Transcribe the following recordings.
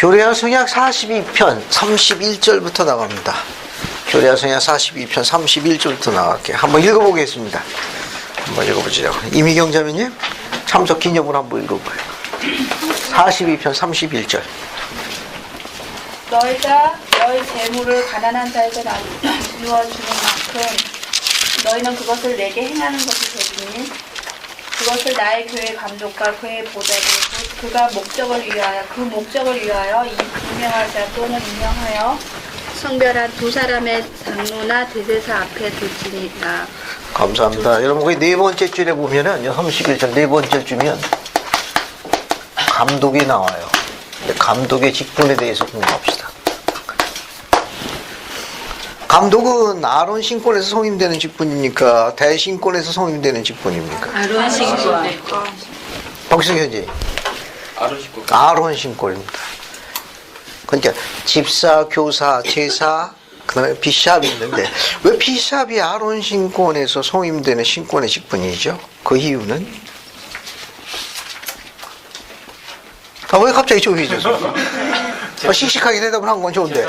교례와 성약 42편 31절부터 나갑니다. 교례와 성약 42편 31절부터 나갈게요. 한번 읽어보겠습니다. 한번 읽어보시죠. 이미경 자매님 참석 기념으로 한번 읽어봐요. 42편 31절. 너희가 너희 재물을 가난한 자에게 나누어 주는 만큼 너희는 그것을 내게 행하는 것이 되리니 그것을 나의 교회 감독과 그의 보좌로 그가 그 목적을 위하여 임명할 자 또는 임명하여 성별한 두 사람의 장로나 대제사 앞에 둘지니라. 감사합니다. 여러분 거기 네 번째 줄에 보면은 31절 네 번째 주면 감독이 나와요. 감독의 직분에 대해서 공부합시다. 감독은 아론 신권에서 성임되는 직분입니까? 대신권에서 성임되는 직분입니까? 아론 신권. 박승 현지. 아론 신권입니다. 그러니까 집사, 교사, 제사, 그다음에 비샵이 있는데 왜 비샵이 아론 신권에서 성임되는 신권의 직분이죠? 그 이유는? 왜 갑자기 조용해졌어? 씩씩하게 대답을 한 건 좋은데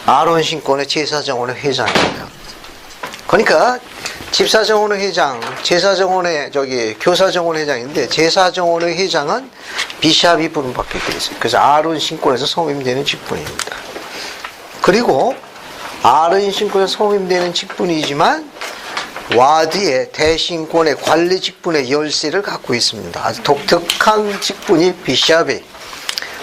아론 신권의 제사정원의 회장입니다. 그러니까 집사정원의 회장, 제사정원의 교사정원의 회장인데 제사정원의 회장은 비샵이 부름받게 되어 있어요. 그래서 아론 신권에서 성임되는 직분입니다. 그리고 아론 신권에서 성임되는 직분이지만 와드의 대신권의 관리 직분의 열쇠를 갖고 있습니다. 아주 독특한 직분이 비샵이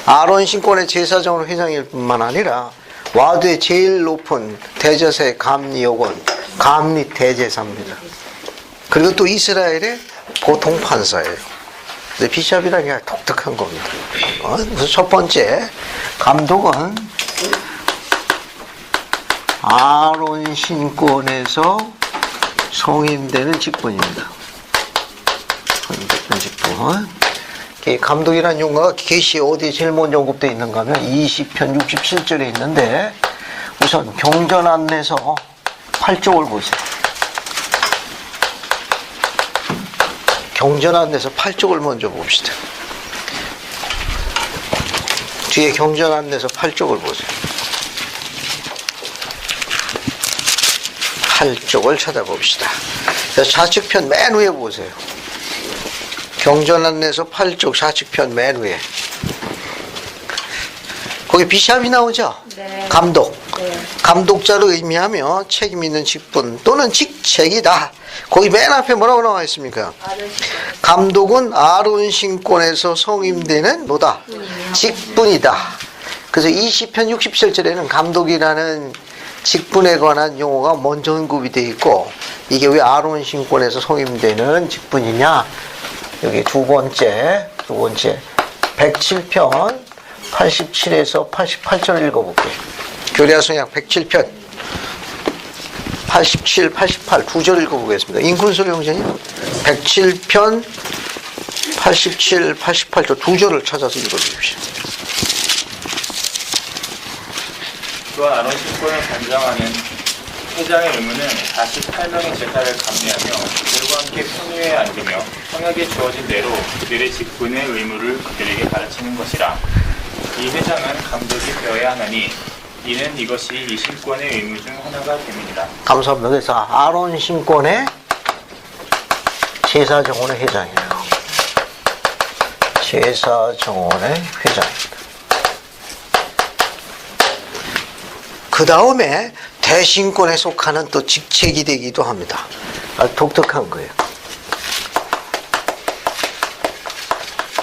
아론 신권의 제사정원 회장일 뿐만 아니라 와드의 제일 높은 대제사의 감리요건, 감리 대제사입니다. 그리고 또 이스라엘의 보통 판사예요. 비샵이라는 게 독특한 겁니다. 그래서 첫 번째 감독은 아론 신권에서 성임되는 직분입니다. 성임되는 직분. 감독이라는 용어가 계시에 어디에 제일 먼저 언급되어 있는가 하면 20편 67절에 있는데 우선 경전 안내서 8쪽을 보세요. 경전 안내서 8쪽을 먼저 봅시다. 뒤에 경전 안내서 8쪽을 보세요. 8쪽을 찾아봅시다. 좌측편 맨 위에 보세요. 경전 안내서 8쪽 좌측편 맨 위에. 거기 비샵이 나오죠? 네. 감독. 네. 감독자로 의미하며 책임 있는 직분 또는 직책이다. 거기 맨 앞에 뭐라고 나와 있습니까? 감독은 아론 신권에서 성임되는 뭐다? 직분이다. 그래서 20편 67절에는 감독이라는 직분에 관한 용어가 먼저 언급이 되어 있고 이게 왜 아론 신권에서 성임되는 직분이냐? 여기 두 번째 107편 87에서 88절을 읽어볼게요. 교례와 성약 107편 87, 88 두 절 읽어보겠습니다. 인kun소리 형제님 107편 87, 88절 두 절을 찾아서 읽어주십시오. 그와 아론 신권을 관장하는 회장의 의무는 48명의 제사를 감리하며 그들과 함께 편유에 앉으며 성역에 주어진 대로 그들의 직분의 의무를 그들에게 가르치는 것이라. 이 회장은 감독이 되어야 하나니 이는 이것이 이 신권의 의무 중 하나가 됨이니라. 감사합니다. 그래서 아론 신권의 제사정원의 회장이에요. 제사정원의 회장입니다. 그 다음에 대신권에 속하는 또 직책이 되기도 합니다. 아주 독특한 거예요.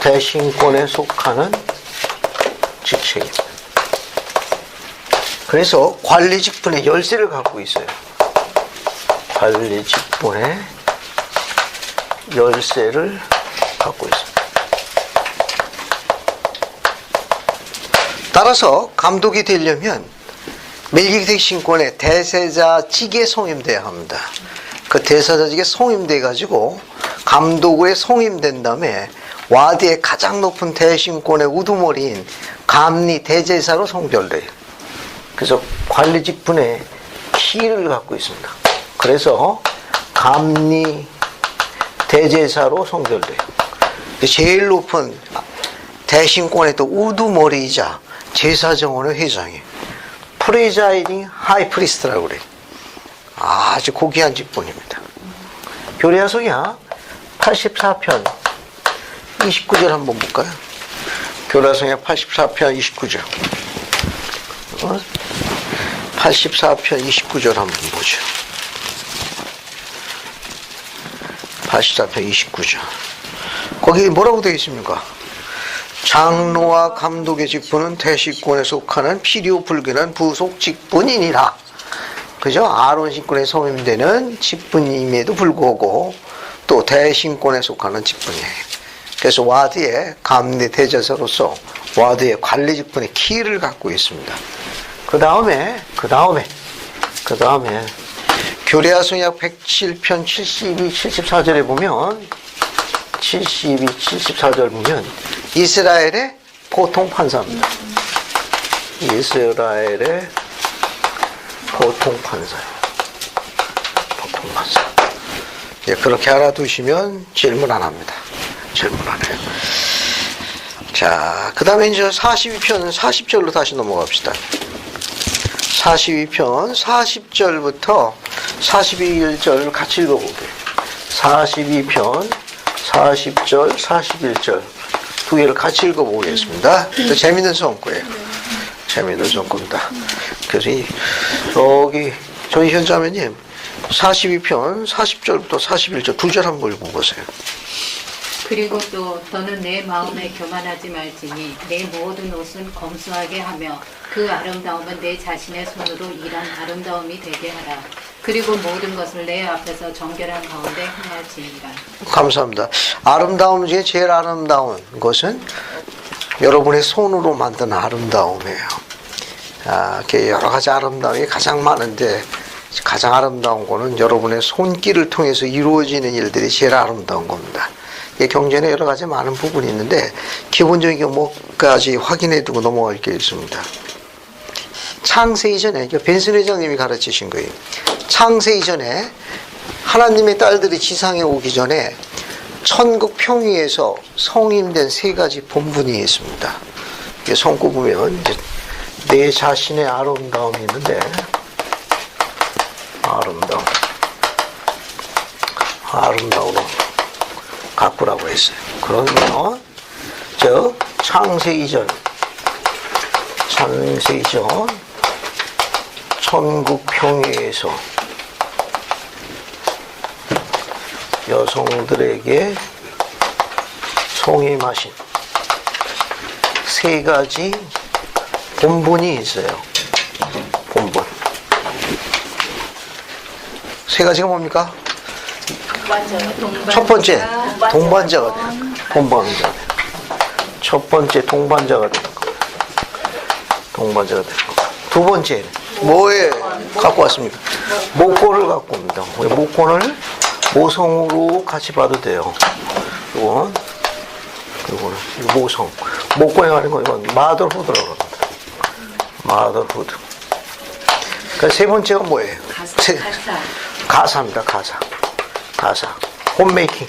대신권에 속하는 직책입니다. 그래서 관리 직분의 열쇠를 갖고 있어요. 관리 직분의 열쇠를 갖고 있습니다. 따라서 감독이 되려면 멜기세덱 신권의 대제사직에 성임돼야 합니다. 그 대제사직에 성임돼 가지고 감독에 성임된 다음에 와드의 가장 높은 대신권의 우두머리인 감리 대제사로 성별돼요. 그래서 관리 직분의 키를 갖고 있습니다. 그래서 감리 대제사로 성별돼요. 제일 높은 대신권의 또 우두머리이자 제사정원의 회장이에요. 프레자이딩 하이프리스트라고 그래요. 아주 고귀한 직분입니다. 교례야송이야 84편 29절 한번 볼까요? 교례야송이야 84편 29절 84편 29절 한번 보죠. 84편 29절 거기 뭐라고 되어 있습니까? 장로와 감독의 직분은 대식권에 속하는 필요 불균한 부속 직분이니라. 그죠? 아론 신권에 소임되는 직분임에도 불구하고 또 대신권에 속하는 직분이에요. 그래서 와드의 감리 대제사로서 와드의 관리 직분의 키를 갖고 있습니다. 그 다음에 교례야송약 107편 72, 74절에 보면 72, 74절 보면 이스라엘의 보통 판사입니다. 이스라엘의 보통 판사예요. 보통 판사. 예, 그렇게 알아두시면 질문 안 합니다. 질문 안 해요. 자, 그 다음에 이제 42편 40절로 다시 넘어갑시다. 42편 40절부터 41절 같이 읽어볼게요. 42편 40절, 41절 두 개를 같이 읽어보겠습니다. 재밌는 성구예요. 재밌는 성구입니다. 그래서 저희 현자매님 42편 40절부터 41절 두 절 한번 읽어보세요. 그리고 또 너는 내 마음에 교만하지 말지니 내 모든 옷은 검소하게 하며 그 아름다움은 내 자신의 손으로 일한 아름다움이 되게 하라. 그리고 모든 것을 내 앞에서 정결한 가운데 행할지니라. 감사합니다. 아름다움 중에 제일 아름다운 것은 여러분의 손으로 만든 아름다움이에요. 이렇게 여러 가지 아름다움이 가장 많은데 가장 아름다운 거는 여러분의 손길을 통해서 이루어지는 일들이 제일 아름다운 겁니다. 경전에 여러 가지 많은 부분이 있는데 기본적인 뭐까지 확인해 두고 넘어갈 게 있습니다. 창세 이전에 벤슨 회장님이 가르치신 거예요. 창세 이전에 하나님의 딸들이 지상에 오기 전에 천국 평위에서 성임된 세 가지 본분이 있습니다. 성구 보면 이제 내 자신의 아름다움이 있는데 아름다움으로 가꾸라고 했어요. 그러면 창세 이전 천국 평위에서 여성들에게 성임하신 세 가지 본분이 있어요. 본분. 세 가지가 뭡니까? 첫 번째, 동반자가 되는 거. 동반자. 첫 번째, 동반자가 되는 거. 동반자가 되는 거. 두 번째, 뭐에 갖고 왔습니까? 목권을 갖고 옵니다. 목권을 모성으로 같이 봐도 돼요. 이거는 모성. 목권에 가는 거, 이건 마더후드라고 합니다. 마더후드. 그러니까 세 번째가 뭐예요? 가사입니다. 가사. 홈메이킹.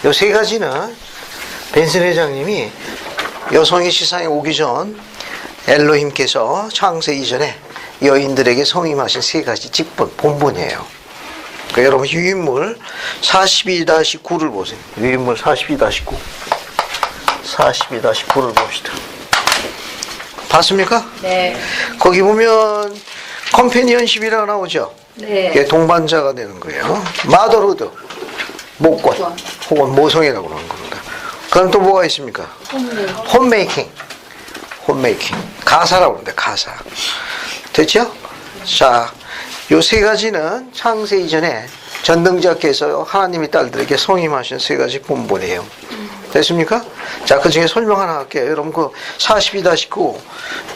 이 세 가지는 벤슨 회장님이 여성이 세상에 오기 전 엘로힘께서 창세 이전에 여인들에게 성임하신 세 가지 직분, 본분이에요. 그러니까 여러분 유인물 42-9를 보세요. 유인물 42-9. 42-9를 봅시다. 봤습니까? 네. 거기 보면 컴패니언십이라고 나오죠? 네. 이게 동반자가 되는 거예요. 마더후드, 목권, 혹은 모성이라고 하는 겁니다. 그럼 또 뭐가 있습니까? 홈메이킹. 가사라고 하는데, 가사. 됐죠? 자, 요 세 가지는 창세 이전에 전능자께서 하나님의 딸들에게 성임하신 세 가지 본분이에요. 됐습니까? 자, 그 중에 설명 하나 할게요. 여러분, 42-9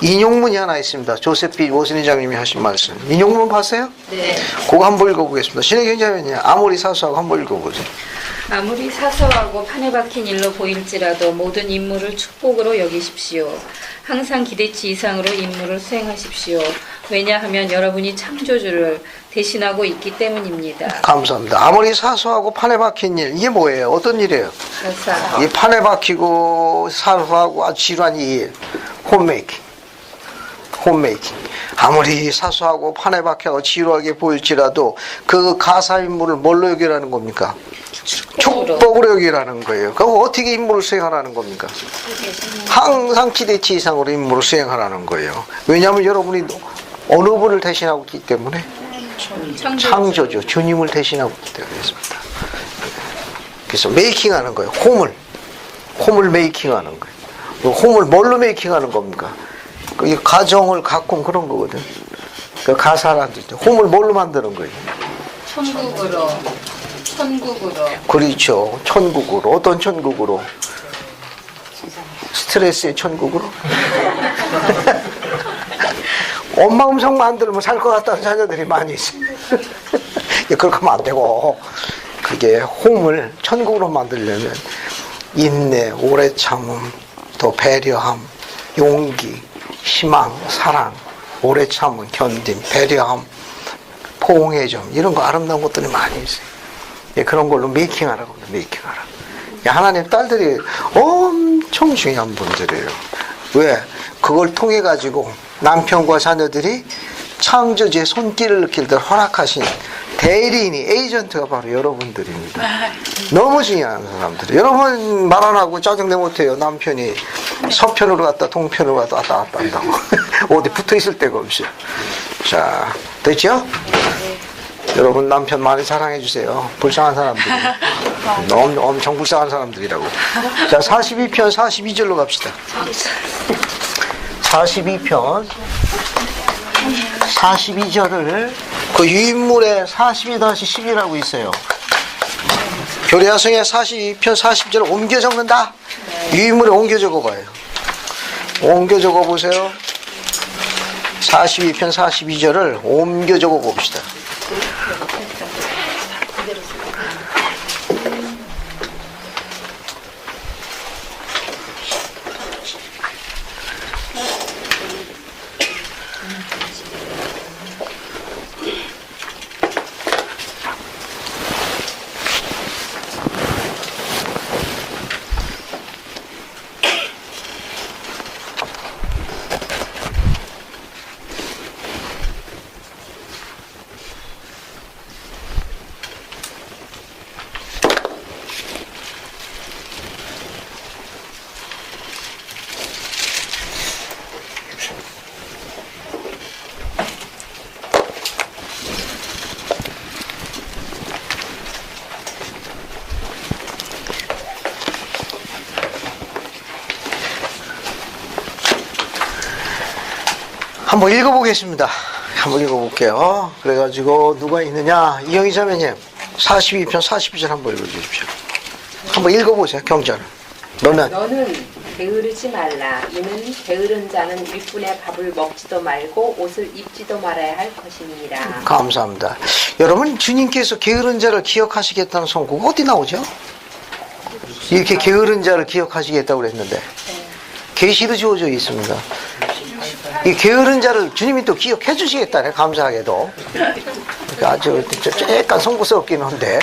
인용문이 하나 있습니다. 조세피 오순회장님이 하신 말씀. 인용문 봤어요? 네. 그거 한번 읽어보겠습니다. 신의 경자면요. 아무리 사소하고 한번 읽어보세요. 아무리 사소하고 판에 박힌 일로 보일지라도 모든 임무를 축복으로 여기십시오. 항상 기대치 이상으로 임무를 수행하십시오. 왜냐하면 여러분이 창조주를 대신하고 있기 때문입니다. 감사합니다. 아무리 사소하고 판에 박힌 일, 이게 뭐예요? 어떤 일이에요? 그래서 이 판에 박히고 사소하고 아주 지루한 이 일, 홈메이킹. 아무리 사소하고 판에 박혀서 지루하게 보일지라도 그 가사 임무를 뭘로 여기라는 겁니까? 축복으로 여기라는 거예요. 그럼 어떻게 임무를 수행하라는 겁니까? 항상 기대치 이상으로 임무를 수행하라는 거예요. 왜냐하면 여러분이 어느 분을 대신하고 있기 때문에 창조주, 주님을 대신하고 있기 때문에 그렇습니다. 그래서 메이킹하는 거예요. 홈을 메이킹하는 거예요. 홈을 뭘로 메이킹하는 겁니까? 그 가정을 가꾼 그런 거거든. 그 가사라는 뜻. 홈을 뭘로 만드는 거예요? 천국으로 그렇죠. 천국으로. 어떤 천국으로? 스트레스의 천국으로? 엄마 음성만 안 들으면 살 것 같다는 자녀들이 많이 있어요. 그렇게 하면 안 되고, 그게 홈을 천국으로 만들려면 인내, 오래 참음, 또 배려함, 용기, 희망, 사랑, 오래 참음, 견딤, 배려함, 포옹해줌, 이런 거 아름다운 것들이 많이 있어요. 그런 걸로 메이킹하라고 합니다. 메이킹하라. 하나님 딸들이 엄청 중요한 분들이에요. 왜? 그걸 통해 가지고 남편과 자녀들이 창조주의 손길을 느낄 때 허락하신 대리인이, 에이전트가 바로 여러분들입니다. 너무 중요한 사람들이에요. 여러분 말 안 하고 짜증내 못해요. 남편이 서편으로 갔다 동편으로 갔다 왔다 갔다 한다고. 어디 붙어 있을 데가 없어요. 자, 됐죠? 여러분 남편 많이 사랑해 주세요. 불쌍한 사람들이. 너무 엄청 불쌍한 사람들이라고. 자, 42편 42절로 갑시다. 42편 42절을 그 유인물에 42-10이라고 있어요. 교리학성에 42편 40절을 옮겨 적는다. 유인물에 옮겨 적어봐요. 옮겨 적어보세요. 42편 42절을 옮겨 적어봅시다. 한번 읽어보겠습니다. 한번 읽어볼게요. 그래가지고 누가 있느냐? 이영희 자매님 42편 42절 한번 읽어주십시오. 한번 읽어보세요. 경전을. 너는 게으르지 말라. 이는 게으른 자는 일꾼의 밥을 먹지도 말고 옷을 입지도 말아야 할 것이니라. 감사합니다. 여러분 주님께서 게으른 자를 기억하시겠다는 선고가 어디 나오죠? 이렇게 게으른 자를 기억하시겠다고 그랬는데 계시로 주어져 있습니다. 이 게으른 자를 주님이 또 기억해 주시겠다네. 감사하게도. 아주 약간 송구스럽긴 한데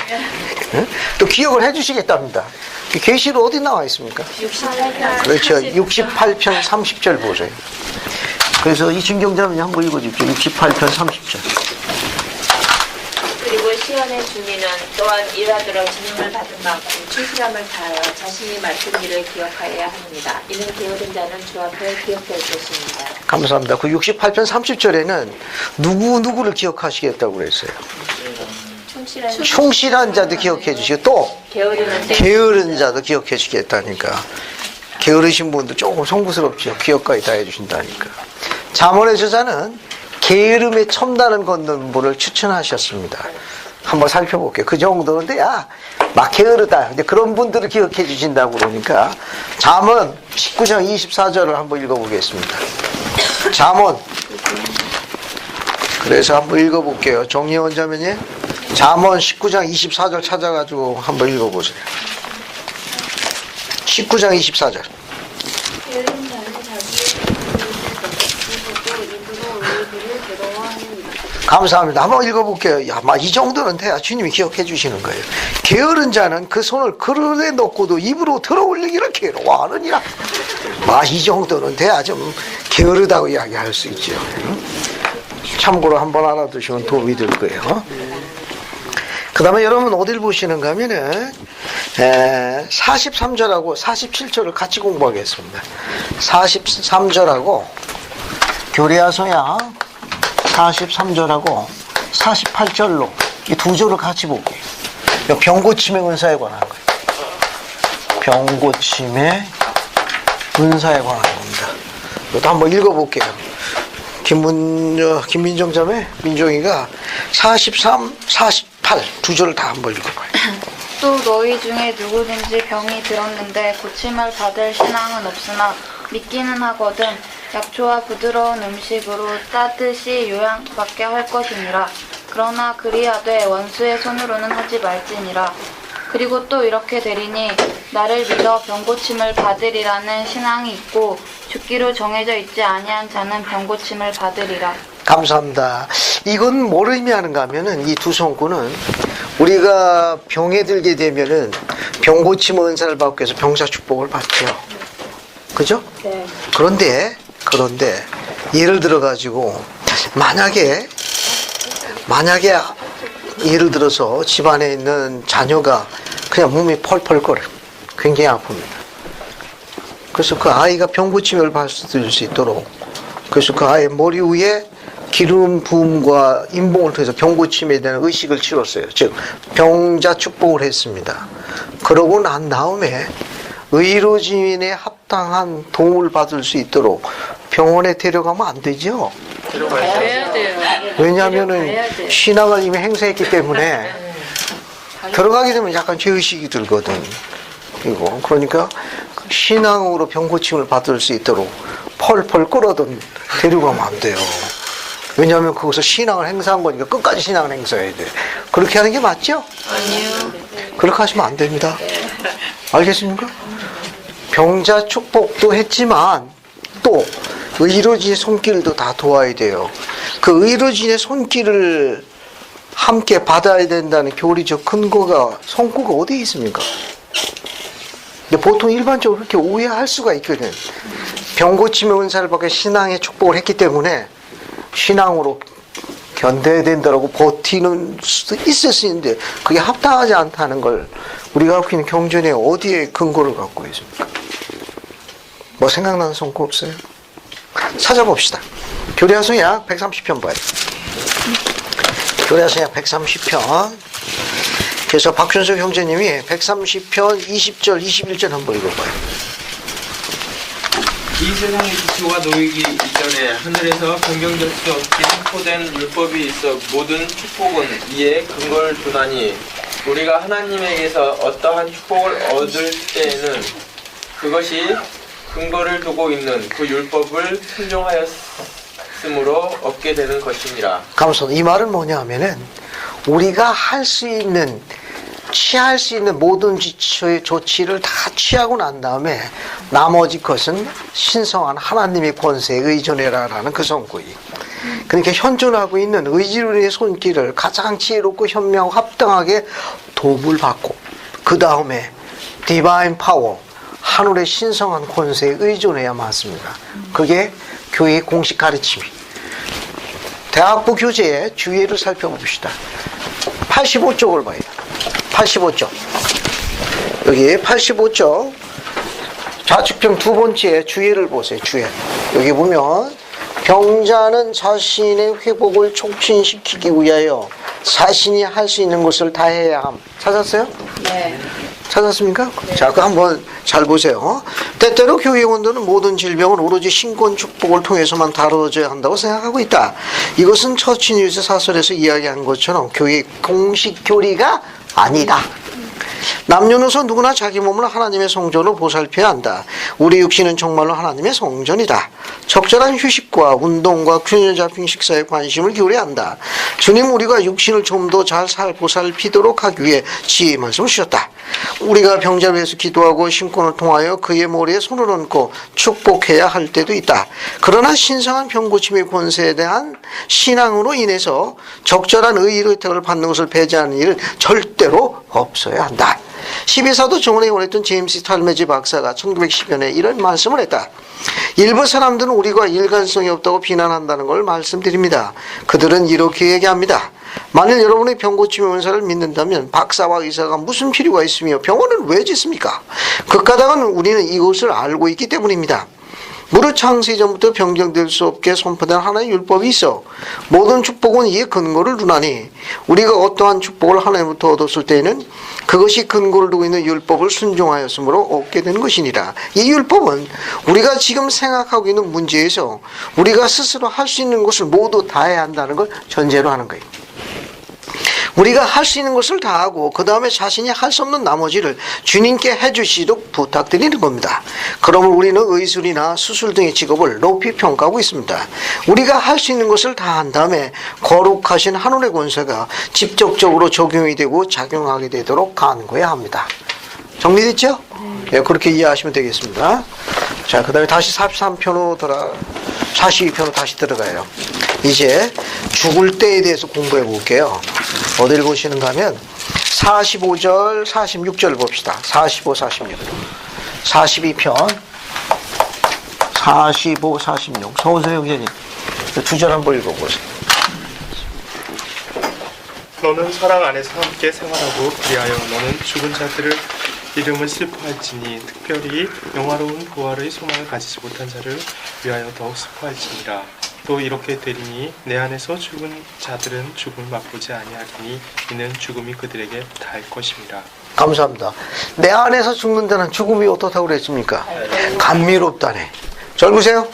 또 기억을 해 주시겠답니다. 계시로 어디 나와 있습니까? 68편. 그렇죠. 68편 30절 보세요. 그래서 이 중경자는 한번 읽어주십시오. 68편 30절. 그리고 시온의 주민은 또한 일하도록 지명을 받은 만큼 충실함을 다하여 자신이 맡은 일을 기억하여야 합니다. 이는 게으른 자는 주 앞에 기억될 것입니다. 감사합니다. 그 68편 30절에는 누구를 기억하시겠다고 그랬어요. 충실한 자도 기억해 주시고 또 게으른 자도 기억해 주시겠다니까. 게으르신 분도 조금 송구스럽죠. 기억까지 다 해주신다니까. 잠언의 저자는 게으름에 첨단을 걷는 분을 추천하셨습니다. 한번 살펴볼게요. 그 정도인데 막 게으르다. 근데 그런 분들을 기억해 주신다고 그러니까 잠언 19장 24절을 한번 읽어보겠습니다. 잠언. 그래서 한번 읽어볼게요. 정예원 자매님. 잠언 19장 24절 찾아가지고 한번 읽어보세요. 19장 24절. 게으른 자는 자기의 입으로 감사합니다. 한번 읽어볼게요. 야, 이 정도는 돼야 주님이 기억해 주시는 거예요. 게으른 자는 그 손을 그릇에 넣고도 입으로 들어올리기를 괴로워하느니라. 이 정도는 돼야 좀 게으르다고 이야기할 수 있죠. 참고로 한번 알아두시면 도움이 될 거예요. 그 다음에 여러분 어딜 보시는가 하면은 43절하고 47절을 같이 공부하겠습니다. 43절하고 교리하서야 43절하고 48절로 이 두 절을 같이 볼게요. 병고침의 은사에 관한 거예요. 병고침의 은사에 관한 겁니다. 이것도 한번 읽어볼게요. 김민정 자매, 민정이가 43, 48 두 절을 다 한번 읽어봐요. 또 너희 중에 누구든지 병이 들었는데 고침을 받을 신앙은 없으나 믿기는 하거든 약초와 부드러운 음식으로 따뜻이 요양받게 할 것이니라. 그러나 그리하되 원수의 손으로는 하지 말지니라. 그리고 또 이렇게 되리니 나를 믿어 병고침을 받으리라는 신앙이 있고 죽기로 정해져 있지 아니한 자는 병고침을 받으리라. 감사합니다. 이건 뭘 의미하는가 하면은 이 두 성구는 우리가 병에 들게 되면은 병고침 은사를 받고 해서 병사 축복을 받죠. 그죠? 네. 그런데 예를 들어 가지고 만약에 예를 들어서 집안에 있는 자녀가 그냥 몸이 펄펄 거려. 굉장히 아픕니다. 그래서 그 아이가 병고침을 받을 수 있도록 그래서 그 아이의 머리 위에 기름 부음과 임봉을 통해서 병고침에 대한 의식을 치렀어요. 즉 병자 축복을 했습니다. 그러고 난 다음에 의료진에 합당한 도움을 받을 수 있도록 병원에 데려가면 안 되죠. 가야 돼요. 왜냐하면은 신앙을 이미 행사했기 때문에 들어가게 되면 약간 죄의식이 들거든. 이거 그러니까 신앙으로 병고침을 받을 수 있도록 펄펄 끓어든 데려가면 안 돼요. 왜냐하면 그것을 신앙을 행사한 거니까 끝까지 신앙을 행사해야 돼. 그렇게 하는 게 맞죠? 아니요. 그렇게 하시면 안 됩니다. 알겠습니까? 병자 축복도 했지만 또 의료진의 손길도 다 도와야 돼요. 그 의료진의 손길을 함께 받아야 된다는 교리적 근거가 성구가 어디에 있습니까? 근데 보통 일반적으로 그렇게 오해할 수가 있거든. 병고침의 은사를 받고 신앙의 축복을 했기 때문에 신앙으로 견뎌야 된다라고 버티는 수도 있을 수 있는데 그게 합당하지 않다는 걸 우리가 갖고 있는 경전에 어디에 근거를 갖고 있습니까? 뭐 생각나는 성구 없어요? 찾아봅시다. 교리하성약 130편 봐요. 교리하성약 130편. 그래서 박준석 형제님이 130편 20절 21절 한번 읽어봐요. 이 세상의 기초가 놓이기 이전에 하늘에서 변경될 수 없게 선포된 율법이 있어 모든 축복은 이에 근거를 두나니 우리가 하나님에게서 어떠한 축복을 얻을 때에는 그것이 근거를 두고 있는 그 율법을 순종하였으므로 얻게 되는 것이니라. 감사합니다. 이 말은 뭐냐 하면은 우리가 할 수 있는 취할 수 있는 모든 조치를 다 취하고 난 다음에 나머지 것은 신성한 하나님의 권세에 의존해라라는 그 성구이. 그러니까 현존하고 있는 의지론의 손길을 가장 지혜롭고 현명하고 합당하게 도움을 받고 그 다음에 디바인 파워 하늘의 신성한 권세에 의존해야 맞습니다. 그게 교회의 공식 가르침이. 대학부 교재의 주의를 살펴봅시다. 85쪽을 봐요. 85쪽. 여기 85쪽 좌측평 두 번째 주의를 보세요. 주의. 여기 보면 병자는 자신의 회복을 촉진시키기 위하여 자신이 할 수 있는 것을 다 해야 함. 찾았어요? 네. 찾았습니까? 자, 그거 한번 잘 보세요. 때때로 교회 원도는 모든 질병을 오로지 신권 축복을 통해서만 다뤄져야 한다고 생각하고 있다. 이것은 처치 뉴스 사설에서 이야기한 것처럼 교회의 공식 교리가 아니다. 남녀노소 누구나 자기 몸을 하나님의 성전으로 보살펴야 한다. 우리 육신은 정말로 하나님의 성전이다. 적절한 휴식과 운동과 균형 잡힌 식사에 관심을 기울여야 한다. 주님 우리가 육신을 좀 더 잘 보살피도록 하기 위해 지혜의 말씀을 주셨다. 우리가 병자를 위해서 기도하고 신권을 통하여 그의 머리에 손을 얹고 축복해야 할 때도 있다. 그러나 신성한 병고침의 권세에 대한 신앙으로 인해서 적절한 의의 혜택을 받는 것을 배제하는 일은 절대로 없어야 한다. 12사도 정원에 원했던 제임스 탈메지 박사가 1910년에 이런 말씀을 했다. 일부 사람들은 우리가 일관성이 없다고 비난한다는 걸 말씀드립니다. 그들은 이렇게 얘기합니다. 만일 여러분의 병고침의 은사를 믿는다면 박사와 의사가 무슨 필요가 있으며 병원을 왜 짓습니까? 그 까닭은 우리는 이것을 알고 있기 때문입니다. 무릇 창세 이전부터 변경될 수 없게 선포된 하나의 율법이 있어 모든 축복은 이에 근거를 두나니 우리가 어떠한 축복을 하나님부터 얻었을 때에는 그것이 근거를 두고 있는 율법을 순종하였으므로 얻게 된 것이니라. 이 율법은 우리가 지금 생각하고 있는 문제에서 우리가 스스로 할 수 있는 것을 모두 다해야 한다는 걸 전제로 하는 거예요. 우리가 할 수 있는 것을 다 하고 그 다음에 자신이 할 수 없는 나머지를 주님께 해주시도록 부탁드리는 겁니다. 그러면 우리는 의술이나 수술 등의 직업을 높이 평가하고 있습니다. 우리가 할 수 있는 것을 다 한 다음에 거룩하신 하늘의 권세가 직접적으로 적용이 되고 작용하게 되도록 간구해야 합니다. 정리됐죠? 네, 그렇게 이해하시면 되겠습니다. 자, 그 다음에 다시 42편으로 42편으로 다시 들어가요. 이제 죽을 때에 대해서 공부해 볼게요. 어디를 보시는가 하면 45절, 46절 봅시다. 45, 46. 42편 45, 46. 서원생 형제님 두 절 한번 읽어보세요. 너는 사랑 안에서 함께 생활하고 그리하여 너는 죽은 자들을 이름을 슬퍼할지니 특별히 영화로운 부활의 소망을 가지지 못한 자를 위하여 더욱 슬퍼할지니라. 또 이렇게 되리니 내 안에서 죽은 자들은 죽음을 맛보지 아니하리니 이는 죽음이 그들에게 닿을 것입니다. 감사합니다. 내 안에서 죽는다는 죽음이 어떻다고 그랬습니까? 감미롭다네. 잘 보세요.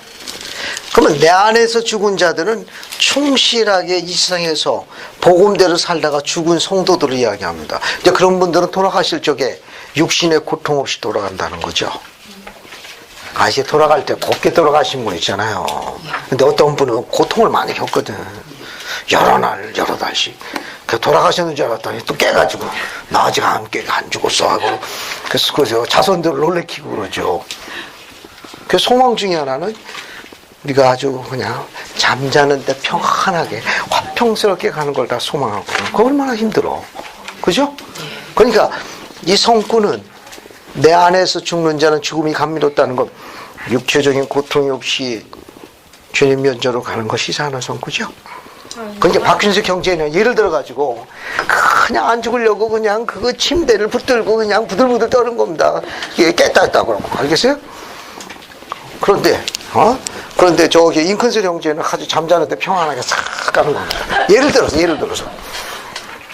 그러면 내 안에서 죽은 자들은 충실하게 이 세상에서 복음대로 살다가 죽은 성도들을 이야기합니다. 이제 그런 분들은 돌아가실 적에 육신의 고통 없이 돌아간다는 거죠. 이제 돌아갈 때 곱게 돌아가신 분 있잖아요. 근데 어떤 분은 고통을 많이 겪거든. 여러 날, 여러 달씩. 돌아가셨는 줄 알았더니 또 깨가지고, 나 아직 안 죽었어 하고, 그래서 자손들을 놀래키고 그러죠. 그 소망 중에 하나는 우리가 아주 그냥 잠자는데 평안하게, 화평스럽게 가는 걸 다 소망하고, 그거 얼마나 힘들어. 그죠? 그러니까 이 성구는 내 안에서 죽는 자는 죽음이 감미롭다는 것, 육체적인 고통이 없이 주님 면전으로 가는 것이 사는 성구죠. 그러니까 박균수 경제는 예를 들어가지고 그냥 안 죽으려고 그냥 그거 침대를 붙들고 그냥 부들부들 떠는 겁니다. 이게 깼다 그러고. 알겠어요? 그런데 저기 인컨스 형제는 아주 잠자는데 평안하게 싹 가는 겁니다. 예를 들어서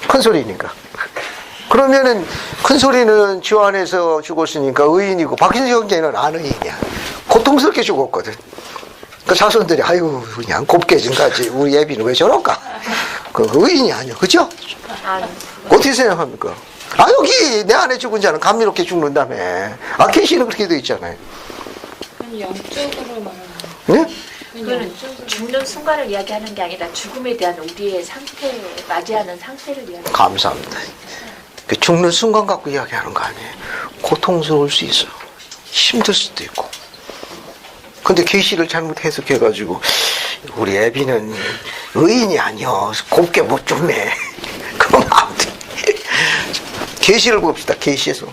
큰 소리니까. 그러면은 큰 소리는 주 안에서 죽었으니까 의인이고 박신수 형제는 안 의인이야. 고통스럽게 죽었거든. 그 자손들이 아유 그냥 곱게 좀 가지 우리 예비는 왜 저럴까? 그 의인이 아니야, 그죠? 어떻게 생각합니까? 여기 내 안에 죽은 자는 감미롭게 죽는다며. 계시는 그렇게 돼 있잖아요. 영적으로 말하는. 네? 그거는 죽는 순간을 이야기하는 게 아니라 죽음에 대한 우리의 상태, 맞이하는 상태를 이야기. 감사합니다. 그 죽는 순간 갖고 이야기하는 거 아니에요. 고통스러울 수 있어. 힘들 수도 있고. 근데 계시를 잘못 해석해가지고 우리 애비는 의인이 아니여. 곱게 못 죽네. 그럼 아무튼 계시를 봅시다. 계시에서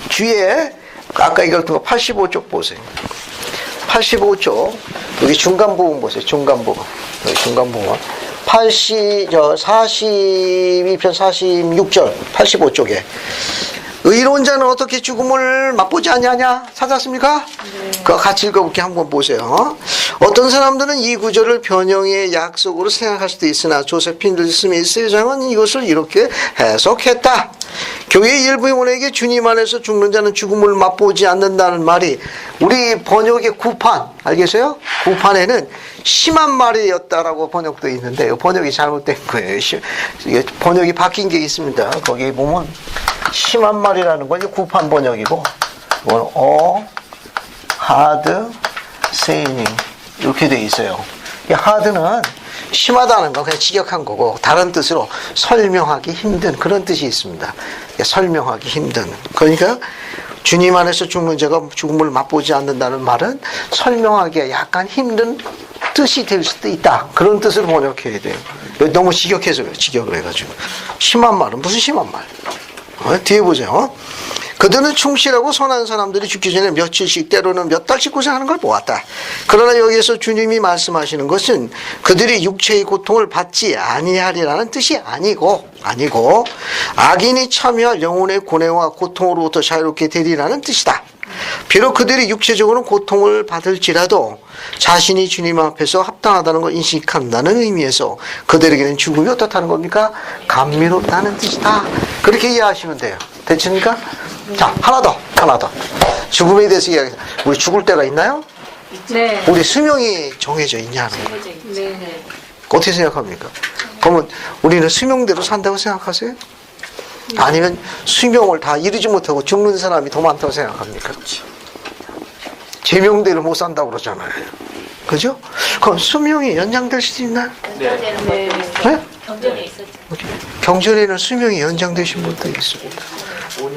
주에 아까 읽었던 거 85쪽 보세요. 85쪽 여기 중간 부분 보세요. 중간 부분 여기 중간 부분 42편 46절 85쪽에 의로운 자는 어떻게 죽음을 맛보지 않냐냐 찾았습니까? 네. 그거 같이 읽어볼게 한번 보세요. 어떤 사람들은 이 구절을 변형의 약속으로 생각할 수도 있으나 조세핀 스미스 회장은 이것을 이렇게 해석했다. 교회 일부 영혼에게 주님 안에서 죽는 자는 죽음을 맛보지 않는다는 말이 우리 번역의 구판 알겠어요? 구판에는 심한 말이었다라고 번역도 있는데 번역이 잘못된 거예요. 이게 번역이 바뀐 게 있습니다. 거기 보면 심한 말이라는 건 이제 구판 번역이고, 이건 hard saying 이렇게 돼 있어요. 이 hard는 심하다는 건 그냥 직역한 거고, 다른 뜻으로 설명하기 힘든 그런 뜻이 있습니다. 설명하기 힘든. 그러니까 주님 안에서 죽는 자가 죽음을 맛보지 않는다는 말은 설명하기가 약간 힘든 뜻이 될 수도 있다. 그런 뜻으로 번역해야 돼요. 너무 직역해서 그래요. 직역을 해가지고. 심한 말은 무슨 심한 말? 뒤에 보세요. 그들은 충실하고 선한 사람들이 죽기 전에 며칠씩 때로는 몇 달씩 고생하는 걸 보았다. 그러나 여기에서 주님이 말씀하시는 것은 그들이 육체의 고통을 받지 아니하리라는 뜻이 아니고 악인이 참여할 영혼의 고뇌와 고통으로부터 자유롭게 되리라는 뜻이다. 비록 그들이 육체적으로 고통을 받을지라도 자신이 주님 앞에서 합당하다는 걸 인식한다는 의미에서 그들에게는 죽음이 어떻다는 겁니까? 감미롭다는 뜻이다. 그렇게 이해하시면 돼요. 됐습니까? 자, 하나 더. 죽음에 대해서 이야기해요. 우리 죽을 때가 있나요? 네. 우리 수명이 정해져 있냐는 거예요. 네. 어떻게 생각합니까? 그러면 우리는 수명대로 산다고 생각하세요? 아니면 수명을 다 이루지 못하고 죽는 사람이 더 많다고 생각합니까? 제명대로 못 산다고 그러잖아요. 그죠? 그럼 수명이 연장될 수도 있나요? 네. 네? 경전에 있었죠. 경전에는 수명이 연장되신 분도 있습니다.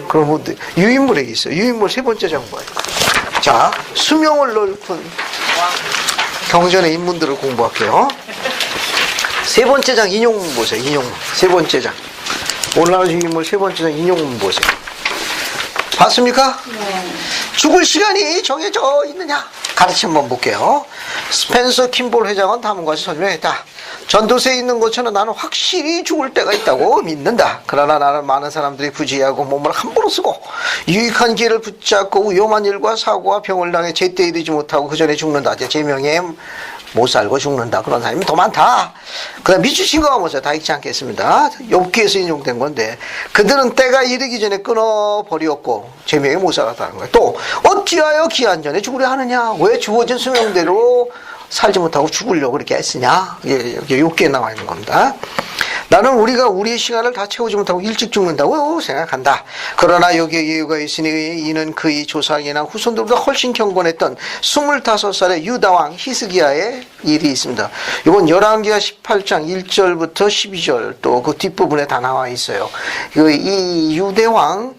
그럼 뭐 유인물에게 있어요. 유인물 세 번째 장 봐요. 자, 수명을 넓은 경전의 인물들을 공부할게요. 세 번째 장 인용문 보세요. 인용문 세 번째 장. 오늘날 유인물 세 번째 장 인용문 보세요. 봤습니까? 네. 죽을 시간이 정해져 있느냐? 가르침 한번 볼게요. 스펜서 킴볼 회장은 다음과 같이 설명했다. 전도서에 있는 것처럼 나는 확실히 죽을 때가 있다고 믿는다. 그러나 나는 많은 사람들이 부지하고 몸을 함부로 쓰고 유익한 기회를 붙잡고 위험한 일과 사고와 병을 당해 제때 이르지 못하고 그 전에 죽는다. 제명에 못 살고 죽는다. 그런 사람이 더 많다. 그 다음 밑줄 친 거가 뭐죠? 다 읽지 않겠습니다. 욥기에서 인용된 건데 그들은 때가 이르기 전에 끊어버렸고 제명에 못 살았다는 거예요. 또 어찌하여 기한 전에 죽으려 하느냐? 왜 주어진 수명대로 살지 못하고 죽으려고 그렇게 애쓰냐? 여기 욥기에 나와 있는 겁니다. 나는 우리가 우리의 시간을 다 채우지 못하고 일찍 죽는다고 생각한다. 그러나 여기에 이유가 있으니 이는 그의 조상이나 후손들보다 훨씬 경건했던 25살의 유다왕 히스기야의 일이 있습니다. 이건 열왕기하 18장 1절부터 12절 또 그 뒷부분에 다 나와 있어요. 이 유다왕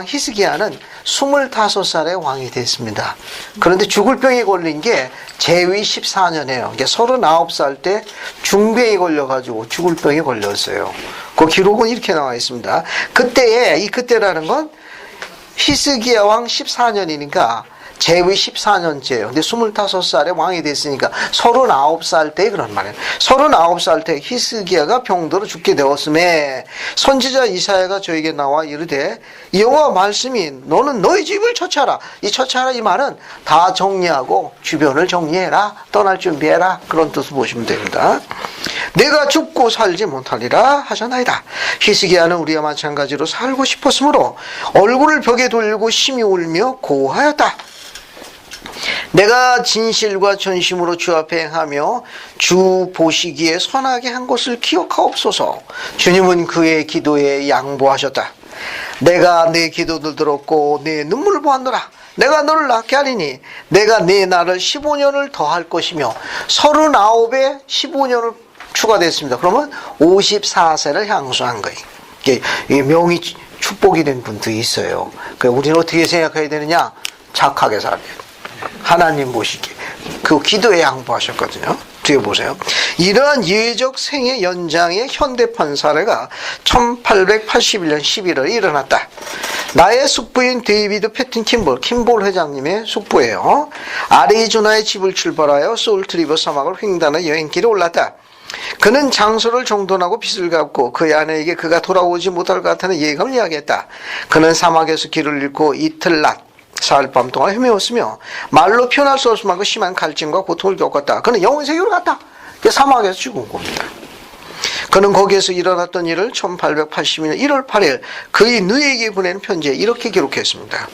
히스기야는 25살의 왕이 됐습니다. 그런데 죽을 병에 걸린 게 제위 14년이에요. 39살 때 중병이 걸려가지고 죽을 병에 걸렸어요. 그 기록은 이렇게 나와 있습니다. 그때라는 건 히스기야 왕 14년이니까 제위 14년째예요. 근데 25살에 왕이 됐으니까 39살 때 그런 말이에요. 39살 때 히스기야가 병들어 죽게 되었음에 선지자 이사야가 저에게 나와 이르되 여호와 말씀이 너는 너희 집을 처치하라. 이 처치하라 이 말은 다 정리하고 주변을 정리해라. 떠날 준비해라. 그런 뜻을 보시면 됩니다. 내가 죽고 살지 못하리라 하셨나이다. 히스기야는 우리와 마찬가지로 살고 싶었으므로 얼굴을 벽에 돌리고 심히 울며 고하였다. 내가 진실과 전심으로 주 앞에 행하며 주 보시기에 선하게 한 것을 기억하옵소서. 주님은 그의 기도에 양보하셨다. 내가 내 기도를 들었고 내 눈물을 보았노라. 내가 너를 낳게 하리니 내가 내 날을 15년을 더할 것이며 39에 15년을 추가됐습니다. 그러면 54세를 향수한 거예요. 이게 명이 축복이 된 분들이 있어요. 그러니까 우리는 어떻게 생각해야 되느냐? 착하게 살아야 돼요. 하나님 보시기에 그 기도에 양보하셨거든요. 뒤에 보세요. 이러한 예적 생애 연장의 현대판 사례가 1881년 11월에 일어났다. 나의 숙부인 데이비드 패튼 킴볼 회장님의 숙부예요. 아리조나의 집을 출발하여 솔트리버 사막을 횡단해 여행길에 올랐다. 그는 장소를 정돈하고 빚을 갚고 그의 아내에게 그가 돌아오지 못할 것 같다는 예감을 이야기했다. 그는 사막에서 길을 잃고 이틀 낮 사흘 밤 동안 헤매었으며 말로 표현할 수 없을 만큼 심한 갈증과 고통을 겪었다. 그는 영혼 세계로 갔다. 사막에서 죽은 겁니다. 그는 거기에서 일어났던 일을 1880년 1월 8일 그의 누이에게 보낸 편지에 이렇게 기록했습니다.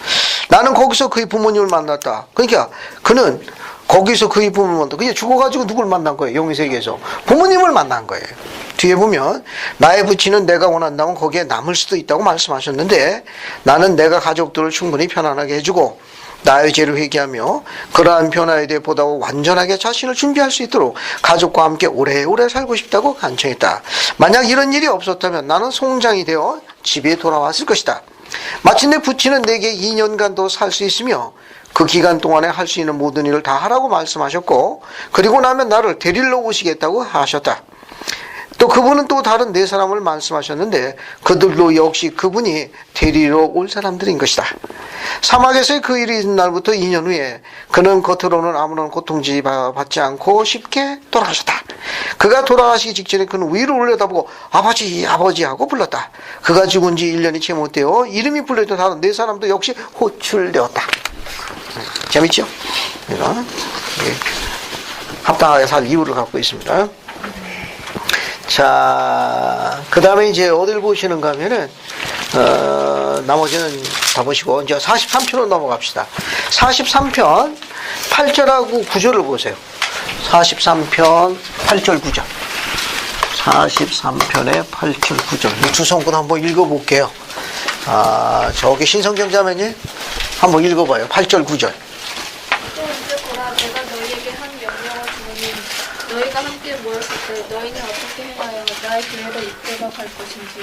나는 거기서 그의 부모님을 만났다. 그러니까 그는 거기서 그의 부모님을 만났다. 그냥 죽어가지고 누굴 만난 거예요? 영혼 세계에서 부모님을 만난 거예요. 뒤에 보면 나의 부친은 내가 원한다면 거기에 남을 수도 있다고 말씀하셨는데 나는 내가 가족들을 충분히 편안하게 해주고 나의 죄를 회개하며 그러한 변화에 대해 보다 완전하게 자신을 준비할 수 있도록 가족과 함께 오래오래 살고 싶다고 간청했다. 만약 이런 일이 없었다면 나는 송장이 되어 집에 돌아왔을 것이다. 마침내 부친은 내게 2년간도 살 수 있으며 그 기간 동안에 할 수 있는 모든 일을 다 하라고 말씀하셨고 그리고 나면 나를 데리러 오시겠다고 하셨다. 또 그분은 또 다른 4사람을 말씀하셨는데 그들도 역시 그분이 데리러 올 사람들인 것이다. 사막에서의 그 일이 있는 날부터 2년 후에 그는 겉으로는 아무런 고통지 받지 않고 쉽게 돌아가셨다. 그가 돌아가시기 직전에 그는 위로 올려다보고 아버지 아버지 하고 불렀다. 그가 죽은 지 1년이 채 못되어 이름이 불려진 다른 4사람도 역시 호출되었다. 재밌죠? 이거 합당하게 살 이유를 갖고 있습니다. 자, 그 다음에 이제 어딜 보시는가 하면은, 나머지는 다 보시고, 이제 43편으로 넘어갑시다. 43편 8절하고 9절을 보세요. 43편 8절 9절. 43편의 8절 9절. 두 성분 한번 읽어볼게요. 저기 신성경자매님 한번 읽어봐요. 8절 9절. 또 이제 보라 내가 너희에게 한 명령을 주노니 너희가 함께 모였을 때 너희는 어떻게 행하여 나의 교회를 이끌어 갈 것인지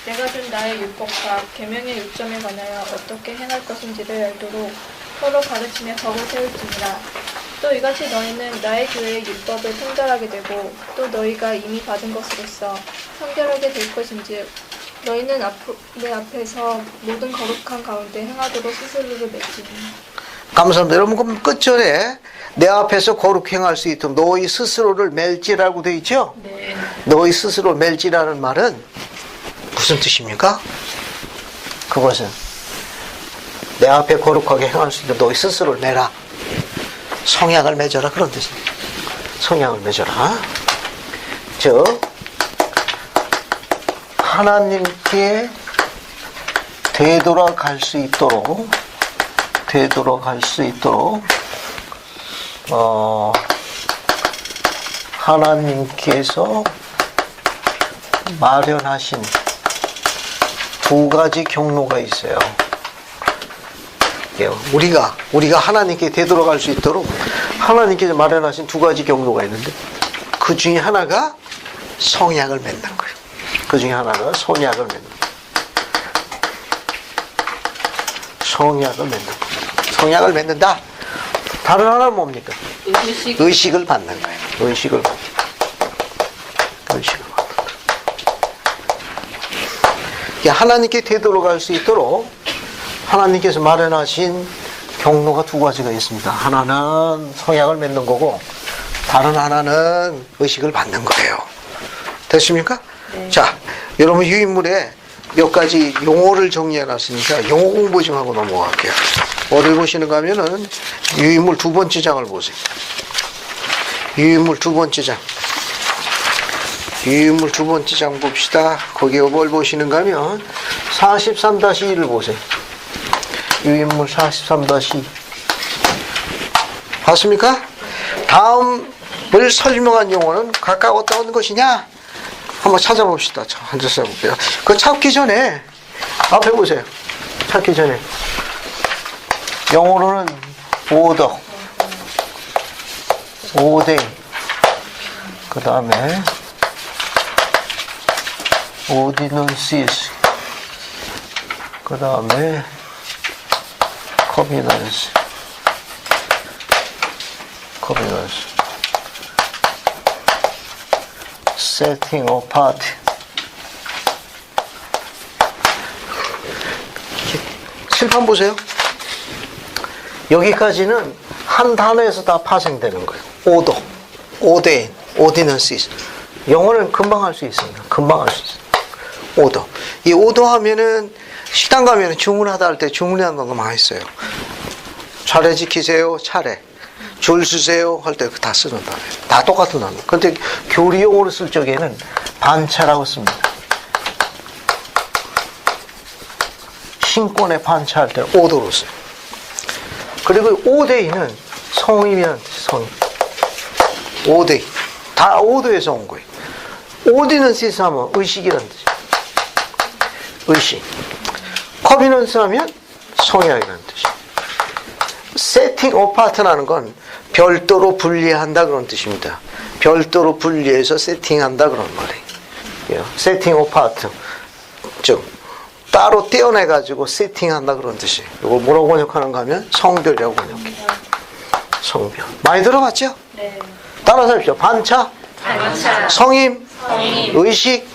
내가 준 나의 율법과 계명의 요점에 관하여 어떻게 행할 것인지를 알도록 서로 가르치며 덕을 세울지니라. 또 이같이 너희는 나의 교회의 율법을 통달하게 되고 또 너희가 이미 받은 것으로서 성결하게 될 것인지 너희는 내 앞에서 모든 거룩한 가운데 행하도록 스스로를 맺지니. 감사합니다. 여러분, 그럼 끝절에 내 앞에서 거룩 행할 수 있도록 너희 스스로를 멜지라고 되어 있죠? 네. 너희 스스로 멜지라는 말은 무슨 뜻입니까? 그것은 내 앞에 거룩하게 행할 수 있도록 너희 스스로를 내라. 성약을 맺어라. 그런 뜻입니다. 성약을 맺어라. 즉 하나님께 되돌아갈 수 있도록 하나님께서 마련하신 2가지 경로가 있어요. 우리가 하나님께 되돌아갈 수 있도록 하나님께서 마련하신 2가지 경로가 있는데 그 중에 하나가 성약을 맺는 거예요. 그 중에 하나가 성약을 맺는 거예요. 성약을 맺는다. 다른 하나는 뭡니까? 의식을 받는 거예요. 의식을 받는 거예요. 하나님께 되돌아갈 수 있도록 하나님께서 마련하신 경로가 2가지가 있습니다. 하나는 성약을 맺는 거고 다른 하나는 의식을 받는 거예요. 됐습니까? 네. 자, 여러분 유인물에 몇 가지 용어를 정리해 놨으니까 용어 공부 좀 하고 넘어갈게요. 어딜 보시는가 하면은 유인물 2번째 장을 보세요. 유인물 2번째 장. 유인물 2번째 장 봅시다. 거기에 뭘 보시는가 하면 43-2를 보세요. 유인물 43-2. 봤습니까? 다음을 설명한 용어는 각각 어떤 것이냐? 한번 찾아봅시다. 앉아서 해볼게요. 그거 찾기 전에, 앞에 보세요. 찾기 전에. 영어로는 오더, 오데이, 그 다음에 오디넌시스, 그 다음에 커비넌스, setting apart. 칠판 보세요. 여기까지는 한 단어에서 다 파생되는 거예요. 오더, 오데인, 오디넌시스. 영어는 금방 할 수 있습니다. 금방 할 수 있어요. 오더. 이 오더 하면은 식당 가면 주문하다 할 때 주문한 거 많이 써요. 차례 지키세요. 차례. 줄 서세요 할 때 다 쓰는 단어예요. 다 똑같은 단어. 근데 교리용어로 쓸 적에는 반차라고 씁니다. 신권의 반차할 때는 오더로 써요. 그리고 오데이는 성이면 성. 오데이. 다 오더에서 온 거예요. 오디넌시스 하면 의식이라는 뜻이에요. 의식. 커비넌스 하면 성향이라는 뜻이에요. 세팅 어파트라는 건 별도로 분리한다 그런 뜻입니다. 별도로 분리해서 세팅한다 그런 말이에요. 세팅 어파트. 즉 따로 떼어내가지고 세팅한다 그런 뜻이에요. 이걸 뭐라고 번역하는가 하면 성별이라고 번역해요. 성별. 많이 들어봤죠? 네. 따라서 하십시오. 반차, 성임, 의식,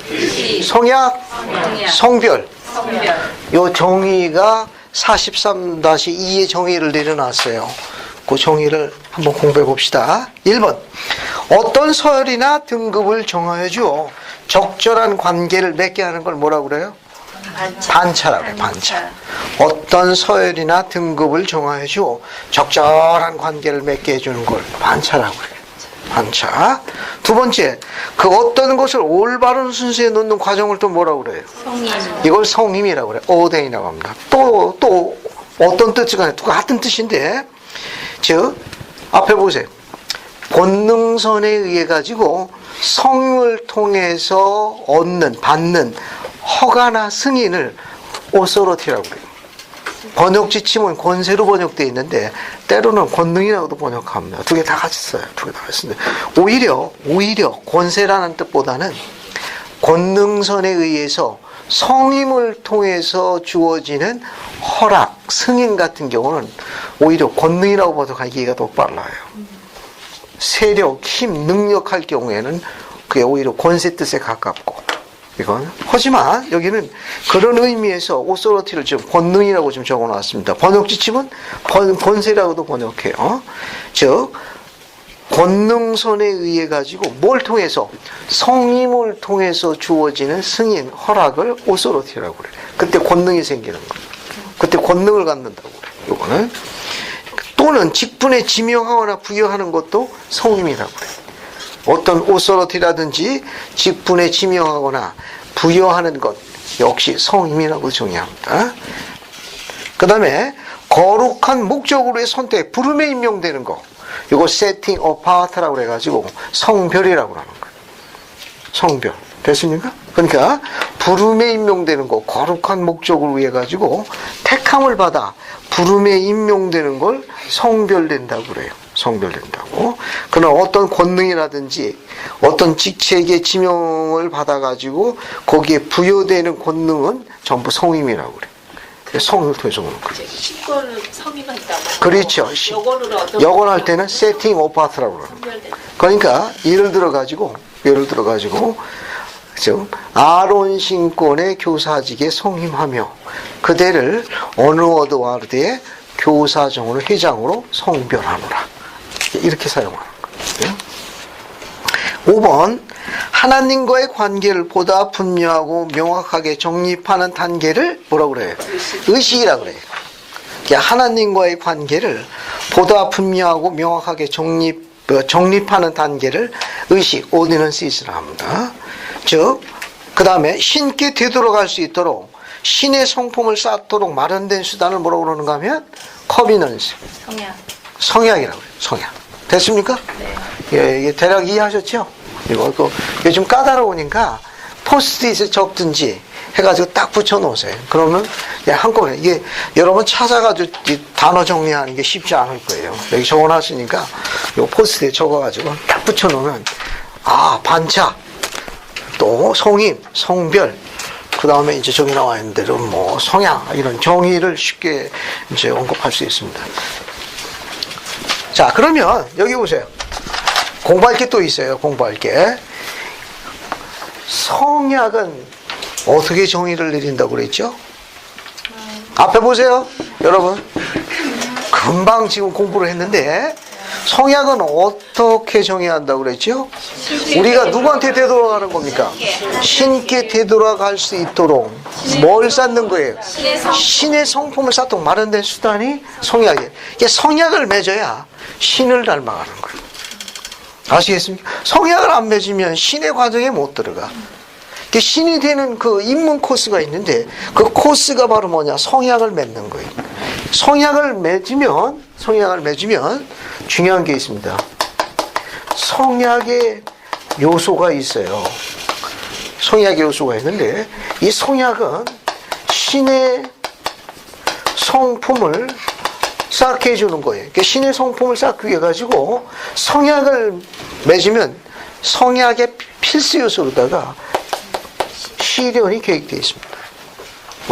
성약, 성별. 요 정의가 43-2의 정의를 내려놨어요. 그 정의를 한번 공부해 봅시다. 1번. 어떤 서열이나 등급을 정하여 주어 적절한 관계를 맺게 하는 걸 뭐라고 그래요? 반차라고 해요. 반차. 어떤 서열이나 등급을 정하여 주어 적절한 관계를 맺게 해주는 걸 반차라고 해요. 반차. 두 번째, 그 어떤 것을 올바른 순서에 놓는 과정을 또 뭐라고 그래요? 성임. 이걸 성임이라고 그래요. 오데이라고 합니다. 또 어떤 뜻이가 똑같은 뜻인데, 즉 앞에 보세요. 권능선에 의해 가지고 성을 통해서 받는 허가나 승인을 오소로티라고 그래요. 번역 지침은 권세로 번역되어 있는데 때로는 권능이라고도 번역합니다. 두 개 다 같이 써요. 두 개 다 같이 쓰는데 오히려 권세라는 뜻보다는 권능선에 의해서 성임을 통해서 주어지는 허락, 승인 같은 경우는 오히려 권능이라고 번역하기가 더 빨라요. 세력, 힘, 능력할 경우에는 그게 오히려 권세 뜻에 가깝고 이건. 하지만 여기는 그런 의미에서 오소리티를 지금 권능이라고 지금 적어놨습니다. 번역 지침은 권세라고도 번역해요. 즉 권능선에 의해 가지고 뭘 통해서 성임을 통해서 주어지는 승인, 허락을 오소리티라고 그래요. 그때 권능이 생기는 거예요. 그때 권능을 갖는다고 그래요. 요거는 또는 직분에 지명하거나 부여하는 것도 성임이라고 그래요. 어떤 오소리티라든지 직분에 지명하거나 부여하는 것 역시 성임이라고 정의합니다. 그 다음에 거룩한 목적으로의 선택, 부름에 임명되는 거 이거 세팅 어파트라고 해가지고 성별이라고 하는 거예요. 성별. 됐습니까? 그러니까 부름에 임명되는 거 거룩한 목적을 위해 가지고 택함을 받아 부름에 임명되는 걸 성별된다고 그래요. 성별된다고. 그러나 어떤 권능이라든지 어떤 직책의 지명을 받아가지고 거기에 부여되는 권능은 전부 성임이라고 그래요. 성을 통해서 오는 거예요. 신권을 성임한다고. 그렇죠. 여건할 때는 세팅 오파트라고 그러는 거예요. 그러니까 예를 들어가지고 아론 신권의 교사직에 성임하며 그대를 언어워드 와르드의 교사정으로 회장으로 성별하노라. 이렇게 사용하는 거예요. 5번 하나님과의 관계를 보다 분명하고 명확하게 정립하는 단계를 뭐라고 그래요? 의식이라고 그래요. 하나님과의 관계를 보다 분명하고 명확하게 정립하는 단계를 의식, 오디넌시스라고 합니다. 즉, 그 다음에 신께 되돌아갈 수 있도록 신의 성품을 쌓도록 마련된 수단을 뭐라고 그러는가 하면 커비넌스. 성약이라고 해요. 성약. 됐습니까? 네. 예, 이게 대략 이해하셨죠? 이거 요즘 까다로우니까 포스트잇에 적든지 해가지고 딱 붙여놓으세요. 그러면 한꺼번에 이게 여러분 찾아가지고 단어 정리하는 게 쉽지 않을 거예요. 여기 적어놨으니까 요 포스트잇에 적어가지고 딱 붙여놓으면 반차, 또 성임, 성별, 그 다음에 이제 저기 나와 있는 대로 뭐 성향 이런 정의를 쉽게 이제 언급할 수 있습니다. 자, 그러면 여기 보세요. 공부할 게 또 있어요. 공부할 게. 성약은 어떻게 정의를 내린다고 그랬죠? 앞에 보세요. 여러분. 금방 지금 공부를 했는데 성약은 어떻게 정의한다고 그랬죠? 우리가 누구한테 되돌아가는 겁니까? 신께 되돌아갈 수 있도록 뭘 쌓는 거예요? 신의 성품을 쌓도록 마련된 수단이 성약이에요. 이게 성약을 맺어야 신을 닮아가는 거예요. 아시겠습니까? 성약을 안 맺으면 신의 과정에 못 들어가. 신이 되는 그 입문 코스가 있는데 그 코스가 바로 뭐냐? 성약을 맺는 거예요. 성약을 맺으면 중요한 게 있습니다. 성약의 요소가 있어요. 성약의 요소가 있는데 이 성약은 신의 성품을 쌓게 해주는 거예요. 그러니까 신의 성품을 쌓기 위해 가지고 성약을 맺으면 성약의 필수 요소로다가 시련이 계획되어 있습니다.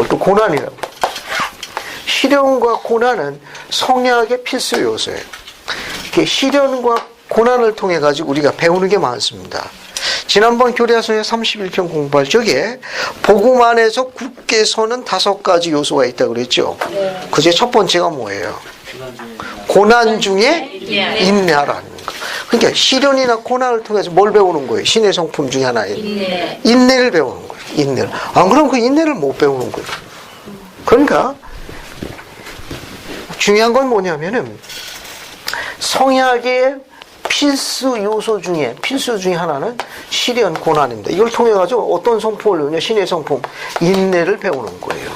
또 고난이라고. 시련과 고난은 성약의 필수 요소예요. 시련과 고난을 통해 가지고 우리가 배우는 게 많습니다. 지난번 교리학서의 31편 공부할 적에 복음 안에서 굳게 서는 5가지 요소가 있다고 그랬죠. 그중에 첫 번째가 뭐예요? 고난 중에 인내하라는 거. 그러니까 시련이나 고난을 통해서 뭘 배우는 거예요? 신의 성품 중에 하나예요. 인내를 배우는 거예요. 인내를. 안 그러면 그 인내를 못 배우는 거예요. 그러니까 중요한 건 뭐냐면은 성약의 필수 중에 하나는 시련, 고난입니다. 이걸 통해 가지고 어떤 성품을 배우냐? 신의 성품, 인내를 배우는 거예요.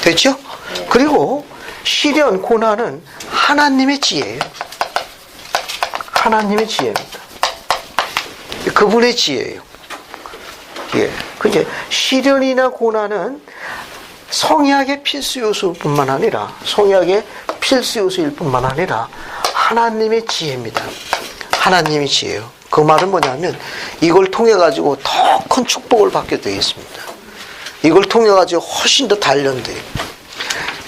됐죠? 그리고 시련, 고난은 하나님의 지혜예요. 하나님의 지혜입니다. 그분의 지혜예요. 예. 그게 시련이나 고난은 성약의 필수 요소뿐만 아니라 하나님의 지혜입니다. 하나님의 지혜예요. 그 말은 뭐냐면 이걸 통해 가지고 더 큰 축복을 받게 되어 있습니다. 이걸 통해 가지고 훨씬 더 단련돼요.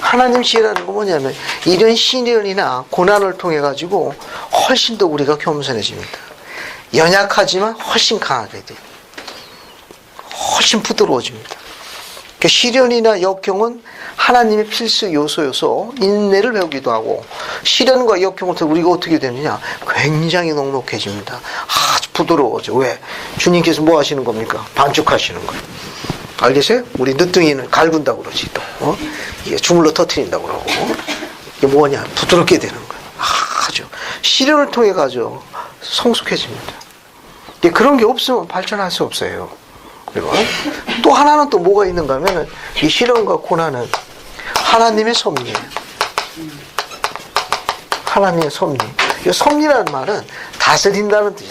하나님 지혜라는 건 뭐냐면 이런 시련이나 고난을 통해 가지고 훨씬 더 우리가 겸손해집니다. 연약하지만 훨씬 강하게 돼요. 훨씬 부드러워집니다. 시련이나 역경은 하나님의 필수 요소여서 인내를 배우기도 하고 시련과 역경을 통해 우리가 어떻게 되느냐? 굉장히 넉넉해집니다. 아주 부드러워져. 왜? 주님께서 뭐 하시는 겁니까? 반죽하시는 거예요. 알겠어요? 우리 늦둥이는 갈군다고 그러지 또. 이게 주물러 터뜨린다고 그러고. 이게 뭐냐? 부드럽게 되는 거예요. 아주. 시련을 통해 가지고 성숙해집니다. 그런 게 없으면 발전할 수 없어요. 그리고 또 하나는 또 뭐가 있는가 하면은 이 시련과 고난은 하나님의 섭리예요. 하나님의 섭리. 이 섭리라는 말은 다스린다는 뜻이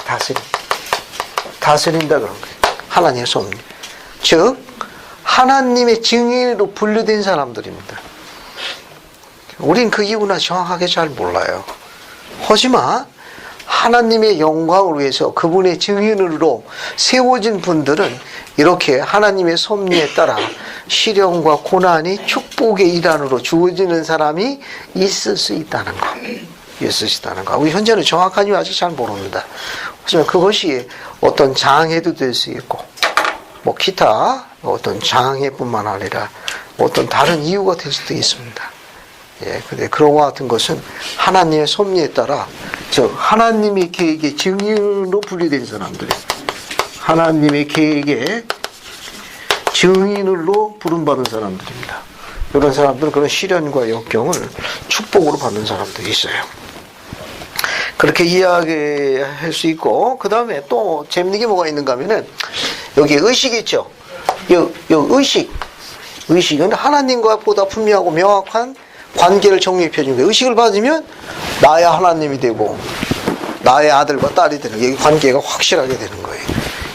다스린다 그런 거예요. 하나님의 섭리. 즉 하나님의 증인으로 분류된 사람들입니다. 우린 그 이유나 정확하게 잘 몰라요. 하지만 하나님의 영광을 위해서 그분의 증인으로 세워진 분들은 이렇게 하나님의 섭리에 따라 시련과 고난이 축복의 일환으로 주어지는 사람이 있을 수 있다는 거. 우리 현재는 정확한 이유 아직 잘 모릅니다. 하지만 그것이 어떤 장애도 될 수 있고 뭐 기타 어떤 장애뿐만 아니라 어떤 다른 이유가 될 수도 있습니다. 근데 그런 것 같은 것은 하나님의 섭리에 따라 즉 하나님의 계획의 증인으로 분류된 사람들이 하나님의 계획의 증인으로 부름받은 사람들입니다. 이런 사람들은 그런 시련과 역경을 축복으로 받는 사람들이 있어요. 그렇게 이야기할 수 있고 그 다음에 또 재밌는 게 뭐가 있는가 하면은 여기 의식이 있죠. 이 의식은 하나님과 보다 분명하고 명확한 관계를 정립해 주는 거예요. 의식을 받으면 나의 하나님이 되고 나의 아들과 딸이 되는 이 관계가 확실하게 되는 거예요.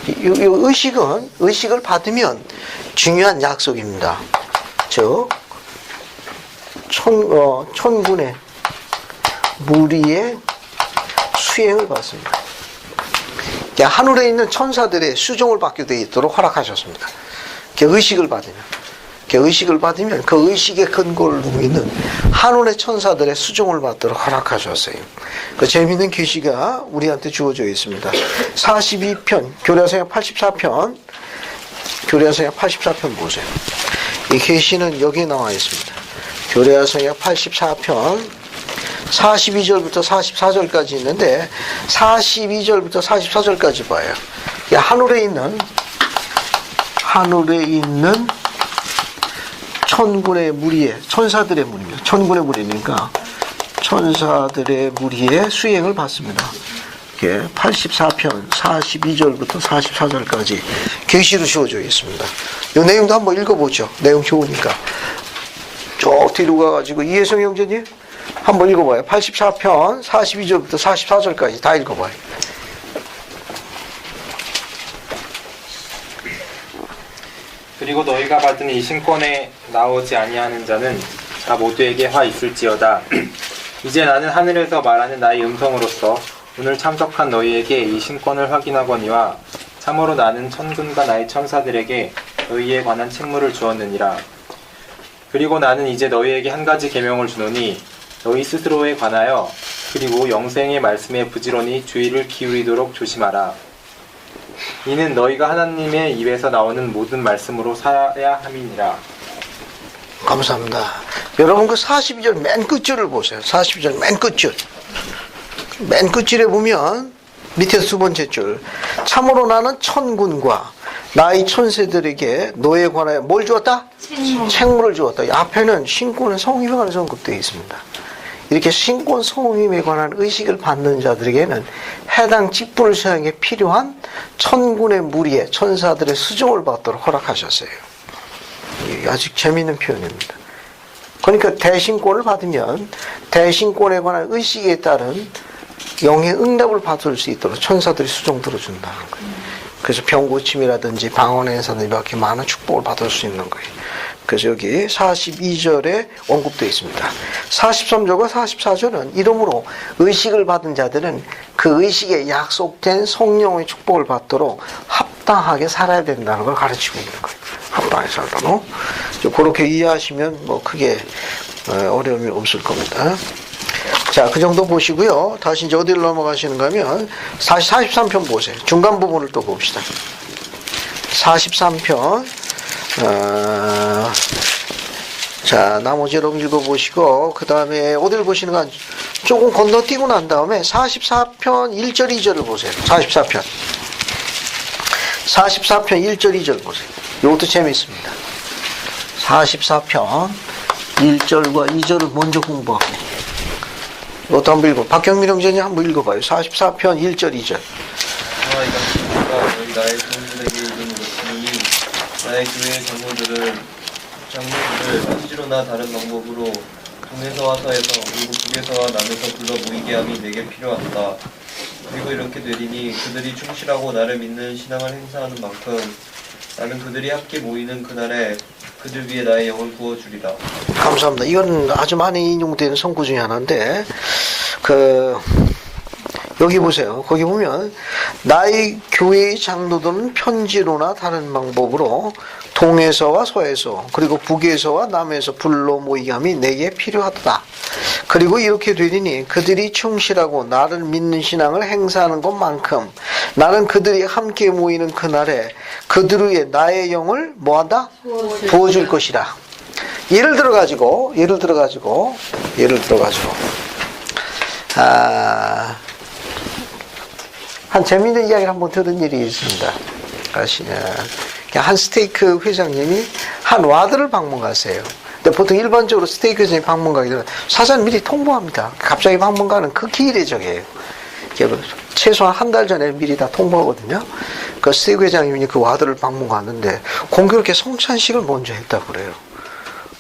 이 의식을 받으면 중요한 약속입니다. 즉 천군의 무리의 수행을 받습니다. 하늘에 있는 천사들의 수종을 받게 되어 있도록 허락하셨습니다. 의식을 받으면 그 의식의 근거를 두고 있는 하늘의 천사들의 수종을 받도록 허락하셨어요. 그 재미있는 계시가 우리한테 주어져 있습니다. 42편, 교리학서약 84편, 교리학서약 84편 보세요. 이 계시는 여기에 나와 있습니다. 교리학서약 84편 42절부터 44절까지 있는데 42절부터 44절까지 봐요. 하늘에 있는 천군의 무리에 천사들의 무리입니다. 천군의 무리니까 천사들의 무리의 수행을 받습니다. 84편 42절부터 44절까지 계시로 주어져 있습니다. 이 내용도 한번 읽어보죠. 내용 좋으니까 쭉 뒤로 가가지고 이혜성 형제님 한번 읽어봐요. 84편 42절부터 44절까지 다 읽어봐요. 그리고 너희가 받은 이 신권에 나오지 아니하는 자는 다 모두에게 화 있을지어다. 이제 나는 하늘에서 말하는 나의 음성으로서 오늘 참석한 너희에게 이 신권을 확인하거니와 참으로 나는 천군과 나의 천사들에게 너희에 관한 책무를 주었느니라. 그리고 나는 이제 너희에게 한 가지 계명을 주노니 너희 스스로에 관하여 그리고 영생의 말씀에 부지런히 주의를 기울이도록 조심하라. 이는 너희가 하나님의 입에서 나오는 모든 말씀으로 살아야 함이니라. 감사합니다. 여러분 그 42절 맨 끝줄을 보세요. 42절 맨 끝줄. 맨 끝줄에 보면 밑에 두 번째 줄. 참으로 나는 천군과 나의 천사들에게 너에 관하여 뭘 주었다? 책무를 주었다. 이 앞에는 신권의 성임에 관해서 언급되어 있습니다. 이렇게 신권 성임에 관한 의식을 받는 자들에게는 해당 직분을 수행하는 게 필요한 천군의 무리에 천사들의 수종을 받도록 허락하셨어요. 아주 재미있는 표현입니다. 그러니까 대신권을 받으면 대신권에 관한 의식에 따른 영의 응답을 받을 수 있도록 천사들이 수종 들어준다는 거예요. 그래서 병고침이라든지 방언행사든지 이렇게 많은 축복을 받을 수 있는 거예요. 그래서 여기 42절에 언급되어 있습니다. 43절과 44절은 이러므로 의식을 받은 자들은 그 의식에 약속된 성령의 축복을 받도록 합당하게 살아야 된다는 걸 가르치고 있는 거예요. 합당하게 살도록. 그렇게 이해하시면 뭐 크게 어려움이 없을 겁니다. 자, 그 정도 보시고요. 다시 이제 어디로 넘어가시는가 하면 43편 보세요. 중간 부분을 또 봅시다. 43편. 자, 나머지 여러분 읽어보시고, 그 다음에 어디를 보시는가, 조금 건너뛰고 난 다음에 44편 1절 2절을 보세요. 44편 1절 2절 보세요. 이것도 재미있습니다. 44편 1절과 2절을 먼저 공부하고, 이것도 한번 읽어. 박경민 형제님 한번 읽어봐요. 44편 1절 2절. 너희 나의 성도에게 이르는 것이니 나의 교회의 장로들을 한시로나 다른 방법으로 동에서와 서에서 그리고 북에서와 남에서 불러 모이게 함이 내게 필요하다. 그리고 이렇게 되리니 그들이 충실하고 나를 믿는 신앙을 행사하는 만큼 나는 그들이 함께 모이는 그날에 그들 위에 나의 영을 부어주리라. 감사합니다. 이건 아주 많이 인용되는 성구 중에 하나인데, 여기 보세요. 거기 보면 나의 교회의 장로들은 편지로나 다른 방법으로 동에서와 서에서 그리고 북에서와 남에서 불러 모이게 함이 내게 필요하다. 그리고 이렇게 되리니 그들이 충실하고 나를 믿는 신앙을 행사하는 것만큼 나는 그들이 함께 모이는 그날에 그들 위에 나의 영을 뭐한다? 부어줄 것이라. 예를 들어가지고 한 재미있는 이야기를 한번 들은 일이 있습니다. 한 스테이크 회장님이 한 와드를 방문 가세요. 근데 보통 일반적으로 스테이크 회장님 방문 가게 되면 사전 미리 통보합니다. 갑자기 방문 가는 극히 이례적이에요. 최소한 한 달 전에 미리 다 통보하거든요. 그 스테이크 회장님이 그 와드를 방문 갔는데 공교롭게 성찬식을 먼저 했다고 그래요.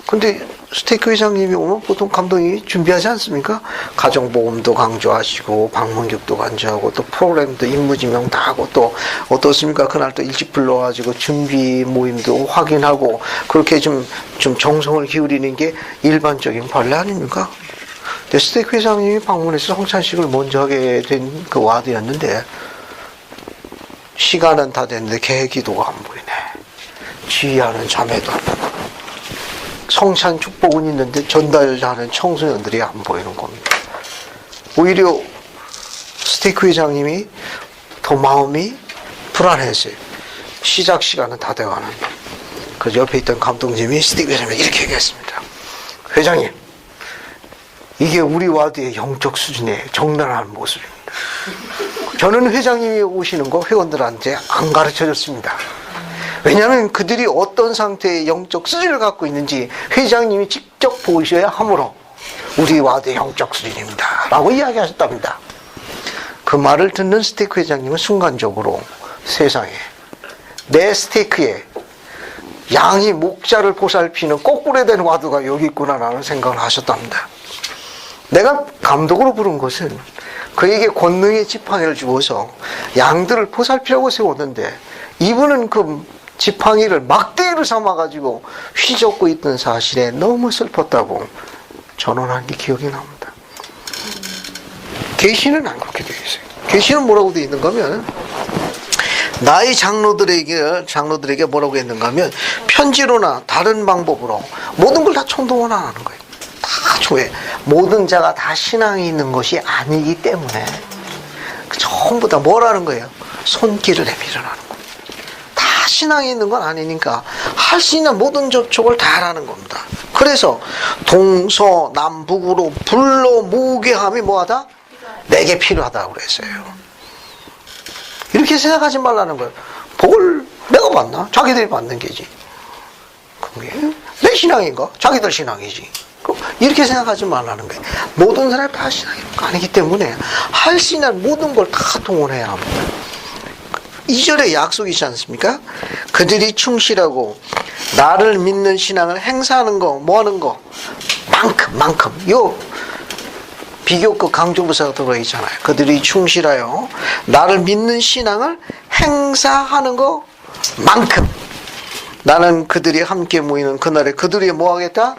근데 스테이크 회장님이 오면 보통 감독이 준비하지 않습니까? 가정보험도 강조하시고 방문객도 강조하고 또 프로그램도 임무지명 다 하고 또 어떻습니까? 그날 또 일찍 불러가지고 준비 모임도 확인하고 그렇게 좀 정성을 기울이는 게 일반적인 관례 아닙니까? 근데 스테이크 회장님이 방문해서 성찬식을 먼저 하게 된 그 와드였는데 시간은 다 됐는데 개기도가 안 보이네. 지휘하는 자매도 안 보이고 성찬 축복은 있는데 전달하는 청소년들이 안 보이는 겁니다. 오히려 스테이크 회장님이 더 마음이 불안했어요. 시작 시간은 다 돼가는. 그래서 옆에 있던 감독님이 스테이크 회장님이 이렇게 얘기했습니다. 회장님, 이게 우리 와드의 영적 수준의 적나라한 모습입니다. 저는 회장님이 오시는 거 회원들한테 안 가르쳐줬습니다. 왜냐하면 그들이 어떤 상태의 영적 수준을 갖고 있는지 회장님이 직접 보셔야 하므로 우리 와드의 영적 수준입니다 라고 이야기하셨답니다. 그 말을 듣는 스테이크 회장님은 순간적으로 세상에 내 스테이크에 양이 목자를 보살피는 거꾸로 된 와드가 여기 있구나라는 생각을 하셨답니다. 내가 감독으로 부른 것은 그에게 권능의 지팡이를 주어서 양들을 보살피라고 세웠는데 이분은 그 지팡이를 막대기로 삼아가지고 휘젓고 있던 사실에 너무 슬펐다고 전언한 게 기억이 납니다. 계시는 안 그렇게 되어 있어요. 계시는 뭐라고 되어 있는가 하면 나의 장로들에게 뭐라고 했는가 하면 편지로나 다른 방법으로 모든 걸 다 총동원 안 하는 거예요. 다 조회. 모든 자가 다 신앙이 있는 것이 아니기 때문에 전부 다 뭐라는 거예요? 손길을 내밀어라는 거예요. 다 신앙이 있는 건 아니니까 할 수 있는 모든 접촉을 다 하라는 겁니다. 그래서 동서남북으로 불러 모으게 함이 뭐하다? 내게 필요하다고 그랬어요. 이렇게 생각하지 말라는 거예요. 복을 내가 받나? 자기들이 받는 게지. 그게 내 신앙인가? 자기들 신앙이지. 이렇게 생각하지 말라는 거예요. 모든 사람이 다 신앙이 아니기 때문에 할 수 있는 모든 걸 다 동원해야 합니다. 2절에 약속이 있지 않습니까? 그들이 충실하고 나를 믿는 신앙을 행사하는 거, 뭐 하는 거? 만큼. 요 비교급 강조부사가 들어있잖아요. 그들이 충실하여 나를 믿는 신앙을 행사하는 것만큼 나는 그들이 함께 모이는 그날에 그들이 뭐 하겠다?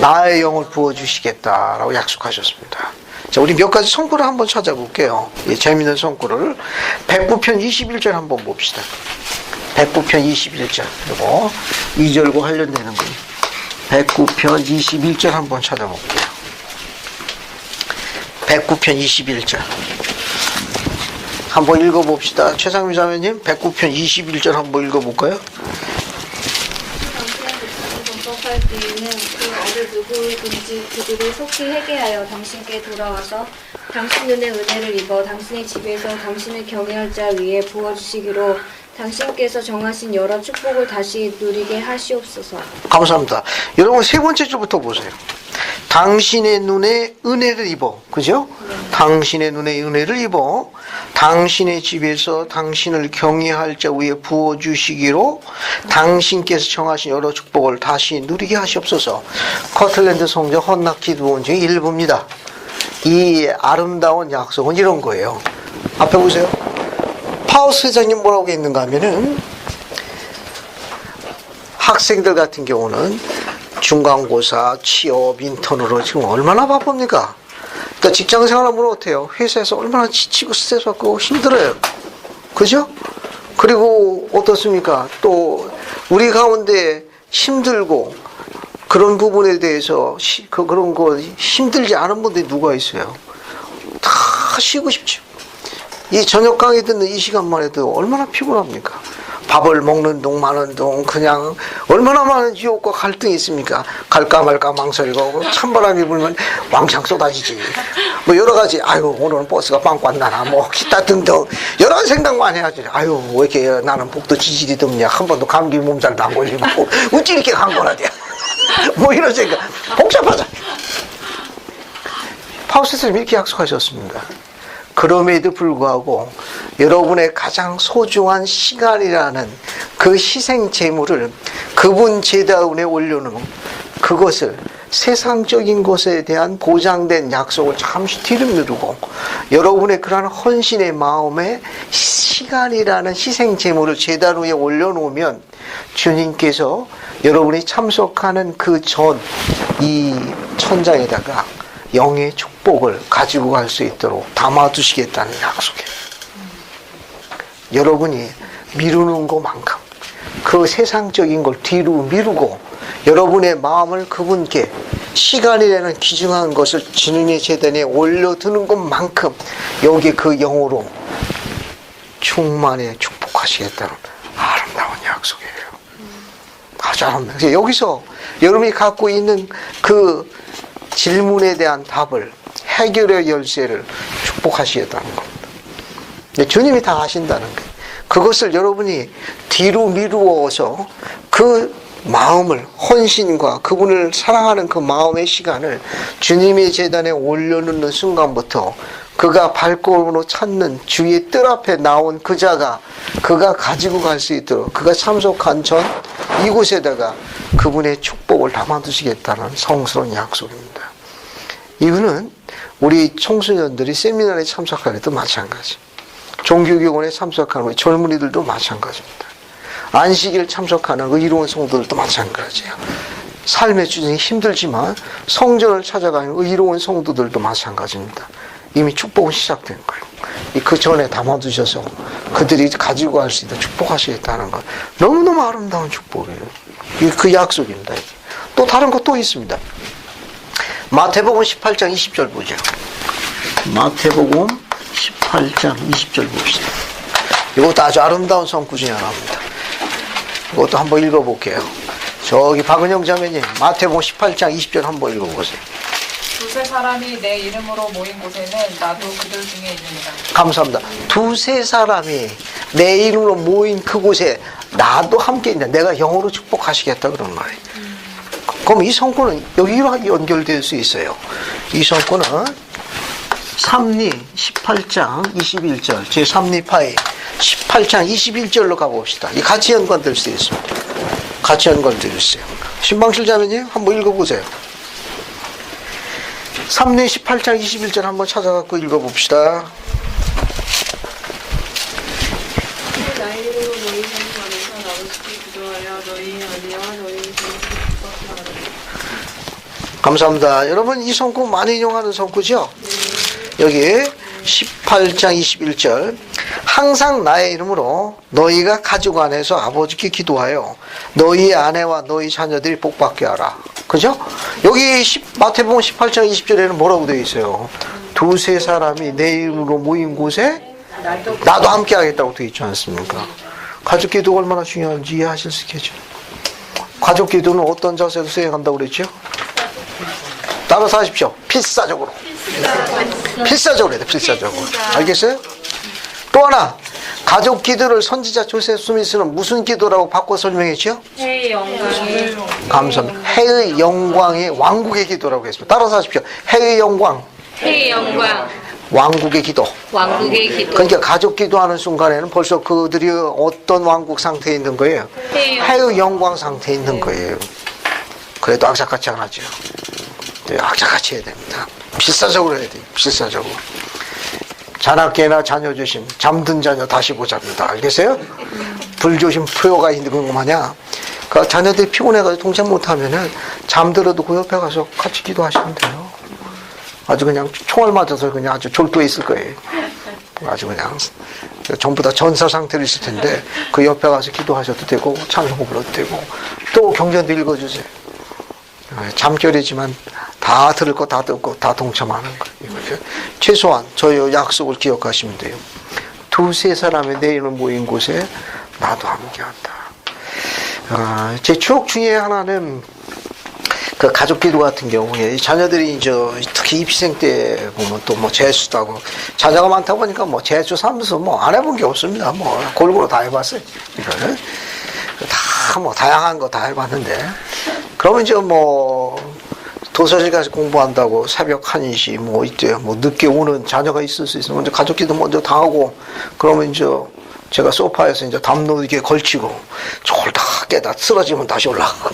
나의 영을 부어주시겠다라고 약속하셨습니다. 자, 우리 몇 가지 성구를 한번 찾아볼게요. 이 재미있는 성구를. 백부편 21절 한번 봅시다. 백부편 21절. 그리고 2절과 관련되는 거예요. 백부편 21절 한번 찾아볼게요. 백구편 21절 한번 읽어봅시다. 최상미 자매님 백구편 21절 한번 읽어볼까요? 범법할 때에는 그 어느 누구든지 그들을 속히 회개하여 당신께 돌아와서 당신 눈에 은혜를 입어 당신의 집에서 당신을 경외할 자 위에 부어주시기로 당신께서 정하신 여러 축복을 다시 누리게 하시옵소서. 감사합니다. 여러분 세 번째 줄부터 보세요. 당신의 눈에 은혜를 입어. 그죠? 당신의 눈에 은혜를 입어 당신의 집에서 당신을 경외할 자 위에 부어주시기로 당신께서 정하신 여러 축복을 다시 누리게 하시옵소서. 커틀랜드 성전 헌납 기도원 중에 일부입니다. 이 아름다운 약속은 이런 거예요. 앞에 보세요. 파우스 회장님 뭐라고 했는가 하면은 학생들 같은 경우는 중간고사, 취업, 인턴으로 지금 얼마나 바쁩니까? 그러니까 직장 생활하면 어때요? 회사에서 얼마나 지치고 스트레스 받고 힘들어요. 그죠? 그리고 어떻습니까? 또 우리 가운데 힘들고 그런 부분에 대해서 그런 거 힘들지 않은 분들이 누가 있어요? 다 쉬고 싶죠. 이 저녁 강의 듣는 이 시간만 해도 얼마나 피곤합니까? 밥을 먹는 동 마는 동 그냥 얼마나 많은 유혹과 갈등이 있습니까? 갈까 말까 망설이고 찬바람이 불면 왕창 쏟아지지. 뭐 여러 가지 아유 오늘은 버스가 빵꾸 안 나나 뭐 기타 등등 여러 가지 생각만 해야지. 아유 왜 이렇게 나는 복도 지질이 덥냐. 한 번도 감기 몸살도 안 걸리고 어찌 이렇게 강건하대. 뭐 이런 생각 복잡하잖아요. 파우스 선생님이 이렇게 약속하셨습니다. 그럼에도 불구하고 여러분의 가장 소중한 시간이라는 그 희생 제물을 그분 제다운에 올려놓은 그것을 세상적인 것에 대한 보장된 약속을 잠시 뒤로 미루고 여러분의 그러한 헌신의 마음에 시간이라는 희생 제물을 제단 위에 올려놓으면 주님께서 여러분이 참석하는 그 전 이 천장에다가 영의 축복을 가지고 갈 수 있도록 담아두시겠다는 약속이에요. 여러분이 미루는 것만큼 그 세상적인 걸 뒤로 미루고 여러분의 마음을 그분께 시간이라는 귀중한 것을 주님의 제단에 올려두는 것만큼 여기에 그 영으로 충만히 축복하시겠다는 아름다운 약속이에요. 아주 아름다워요. 그래서 여기서 여러분이 갖고 있는 그 질문에 대한 답을 해결의 열쇠를 축복하시겠다는 겁니다. 주님이 다 하신다는 거예요. 그것을 여러분이 뒤로 미루어서 그 마음을 헌신과 그분을 사랑하는 그 마음의 시간을 주님의 제단에 올려놓는 순간부터 그가 발걸음으로 찾는 주의 뜰 앞에 나온 그 자가 그가 가지고 갈 수 있도록 그가 참석한 전 이곳에다가 그분의 축복을 담아두시겠다는 성스러운 약속입니다. 이거는 우리 청소년들이 세미나에 참석할 때도 마찬가지. 종교교원에 참석하는 우리 젊은이들도 마찬가지입니다. 안식일 참석하는 의로운 성도들도 마찬가지예요. 삶의 주중이 힘들지만 성전을 찾아가는 의로운 성도들도 마찬가지입니다. 이미 축복은 시작된 거예요. 그 전에 담아두셔서 그들이 가지고 갈 수 있는 축복하시겠다는 것. 너무너무 아름다운 축복이에요. 그 약속입니다. 또 다른 것도 있습니다. 마태복음 18장 20절 보죠. 마태복음 18장 20절 봅시다. 이것도 아주 아름다운 성구 중에 하나입니다. 이것도 한번 읽어볼게요. 저기 박은영 자매님, 마태복음 18장 20절 한번 읽어보세요. 두세 사람이 내 이름으로 모인 곳에는 나도 그들 중에 있느니라. 감사합니다. 두세 사람이 내 이름으로 모인 그곳에 나도 함께 있다. 내가 영으로 축복하시겠다 그런 말이에요. 그럼 이 성구는 여기로 연결될 수 있어요. 이 성구는 삼리 18장 21절 제 삼리파이 18장 21절로 가봅시다. 이 같이 연관될 수 있습니다. 같이 연관될 수 있어요. 신방실 자매님 한번 읽어보세요. 삼리 18장 21절 한번 찾아갖고 읽어봅시다. 나의 이름으로 너희 생각하면서 나도 싶이 기도하여 너희 안위와 너희 생각을 감사합니다. 여러분 이 성구 많이 인용하는 성구죠? 여기 18장 21절 항상 나의 이름으로 너희가 가족 안에서 아버지께 기도하여 너희 아내와 너희 자녀들이 복받게 하라. 그죠? 여기 마태복음 18장 20절에는 뭐라고 되어 있어요? 두세 사람이 내 이름으로 모인 곳에 나도 함께 하겠다고 되어 있지 않습니까? 가족 기도가 얼마나 중요한지 이해하실 수 있겠죠? 가족 기도는 어떤 자세로 수행한다고 그랬죠? 따라서 하십시오. 필사적으로. 필사적으로 해야 돼, 필사적으로. 알겠어요? 또 하나, 가족 기도를 선지자 조셉 스미스는 무슨 기도라고 바꿔 설명했죠? 해의 영광이 감사합니다. 해의 영광의 왕국의 기도라고 했습니다. 따라서 하십시오. 해의 영광, 해의 영광 왕국의 기도. 왕국의 기도. 그러니까 가족 기도하는 순간에는 벌써 그들이 어떤 왕국 상태에 있는 거예요? 해의 영광 상태에 있는 거예요. 그래도 악착같이 안 하죠. 악착같이 해야 됩니다. 필사적으로 해야 돼요. 필사적으로. 자나깨나 자녀 조심, 잠든 자녀 다시 보자입니다. 알겠어요? 불조심 표가 있는 거 마냥 그 자녀들이 피곤해가지고 동작 못하면은 잠들어도 그 옆에 가서 같이 기도하시면 돼요. 아주 그냥 총알 맞아서 그냥 아주 졸도해 있을 거예요. 아주 그냥 전부 다 전사 상태로 있을 텐데 그 옆에 가서 기도하셔도 되고 찬송 불러도 되고 또 경전도 읽어주세요. 잠결이지만 다 들을 거 다 듣고 다 동참하는 거예요. 최소한 저희 약속을 기억하시면 돼요. 두세 사람의 내 이름 모인 곳에 나도 함께한다. 제 추억 중에 하나는 그 가족 기도 같은 경우에 자녀들이 이제 특히 입시생 때 보면 또 뭐 재수도 하고 자녀가 많다 보니까 뭐 재수 삼수 뭐 안 해본 게 없습니다. 뭐 골고루 다 해봤어요. 이거는 다 뭐 다양한 거 다 해봤는데 그러면 이제 뭐 도서실 가서 공부한다고 새벽 1시 뭐 이때 뭐 늦게 오는 자녀가 있을 수 있으면 먼저 가족 기도 먼저 다 하고 그러면 이제 제가 소파에서 이제 담노기에 걸치고 졸다 깨다 쓰러지면 다시 올라가고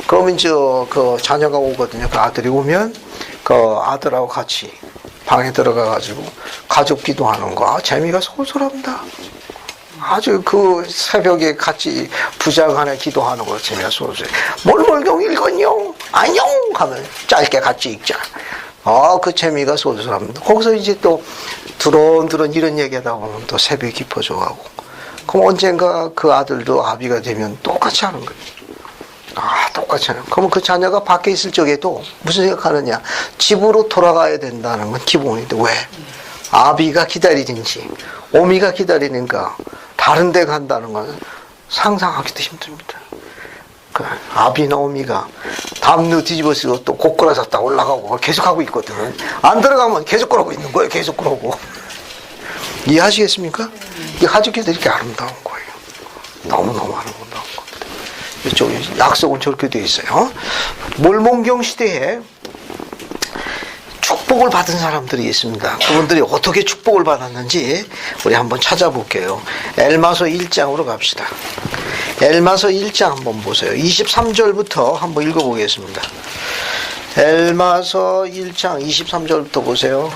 그러면 이제 그 자녀가 오거든요. 그 아들이 오면 그 아들하고 같이 방에 들어가 가지고 가족 기도하는 거 재미가 솔솔합니다. 아주 그 새벽에 같이 부자간에 기도하는 거 재미가 솔솔해. 몰몰경 읽었냐? 안녕 하면 짧게 같이 읽자. 그 재미가 솔솔합니다. 거기서 이제 또 두런두런 이런 얘기하다 보면 또 새벽이 깊어져 가고 그럼 언젠가 그 아들도 아비가 되면 똑같이 하는 거예요. 똑같이 하는. 그러면 그 자녀가 밖에 있을 적에도 무슨 생각하느냐? 집으로 돌아가야 된다는 건 기본인데 왜? 아비가 기다리든지 오미가 기다리는가 다른 데 간다는 건 상상하기도 힘듭니다. 그 아비나 오미가 담요 뒤집어쓰고 또 고꾸라서 딱 올라가고 계속하고 있거든. 안 들어가면 계속 그러고 있는 거예요. 계속 그러고. 이해하시겠습니까? 이 가족끼리 이렇게 아름다운 거예요. 너무너무 아름다운 겁니다. 이쪽 약속은 저렇게 되어 있어요. 몰몬경 시대에 축복을 받은 사람들이 있습니다. 그분들이 어떻게 축복을 받았는지 우리 한번 찾아볼게요. 엘마서 1장으로 갑시다. 엘마서 1장 한번 보세요. 23절부터 한번 읽어보겠습니다. 엘마서 1장 23절부터 보세요.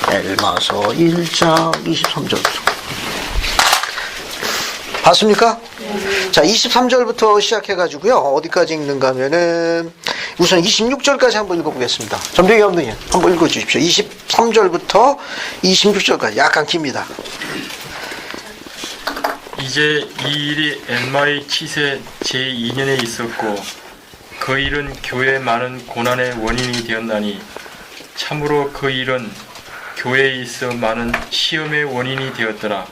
엘마서 1장 23절부터. 봤습니까? 자, 23절부터 시작해가지고요. 어디까지 읽는가 하면은, 우선 26절까지 한번 읽어보겠습니다. 점쟁이 감독님, 한번 읽어주십시오. 23절부터 26절까지. 약간 깁니다. 이제 이 일이 엘마의 치세 제2년에 있었고, 그 일은 교회에 많은 고난의 원인이 되었나니, 참으로 그 일은 교회에 있어 많은 시험의 원인이 되었더라.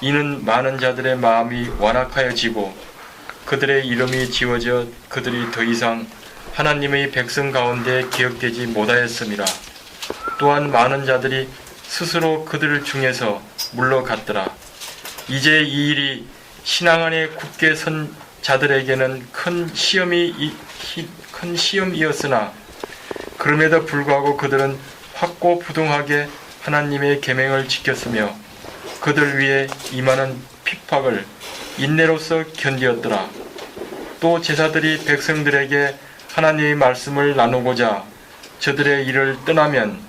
이는 많은 자들의 마음이 완악하여지고 그들의 이름이 지워져 그들이 더 이상 하나님의 백성 가운데 기억되지 못하였음이라. 또한 많은 자들이 스스로 그들 중에서 물러갔더라. 이제 이 일이 신앙 안에 굳게 선 자들에게는 큰 시험이었으나 그럼에도 불구하고 그들은 확고부동하게 하나님의 계명을 지켰으며 그들 위에 임하는 핍박을 인내로서 견디었더라. 또 제사들이 백성들에게 하나님의 말씀을 나누고자 저들의 일을 떠나면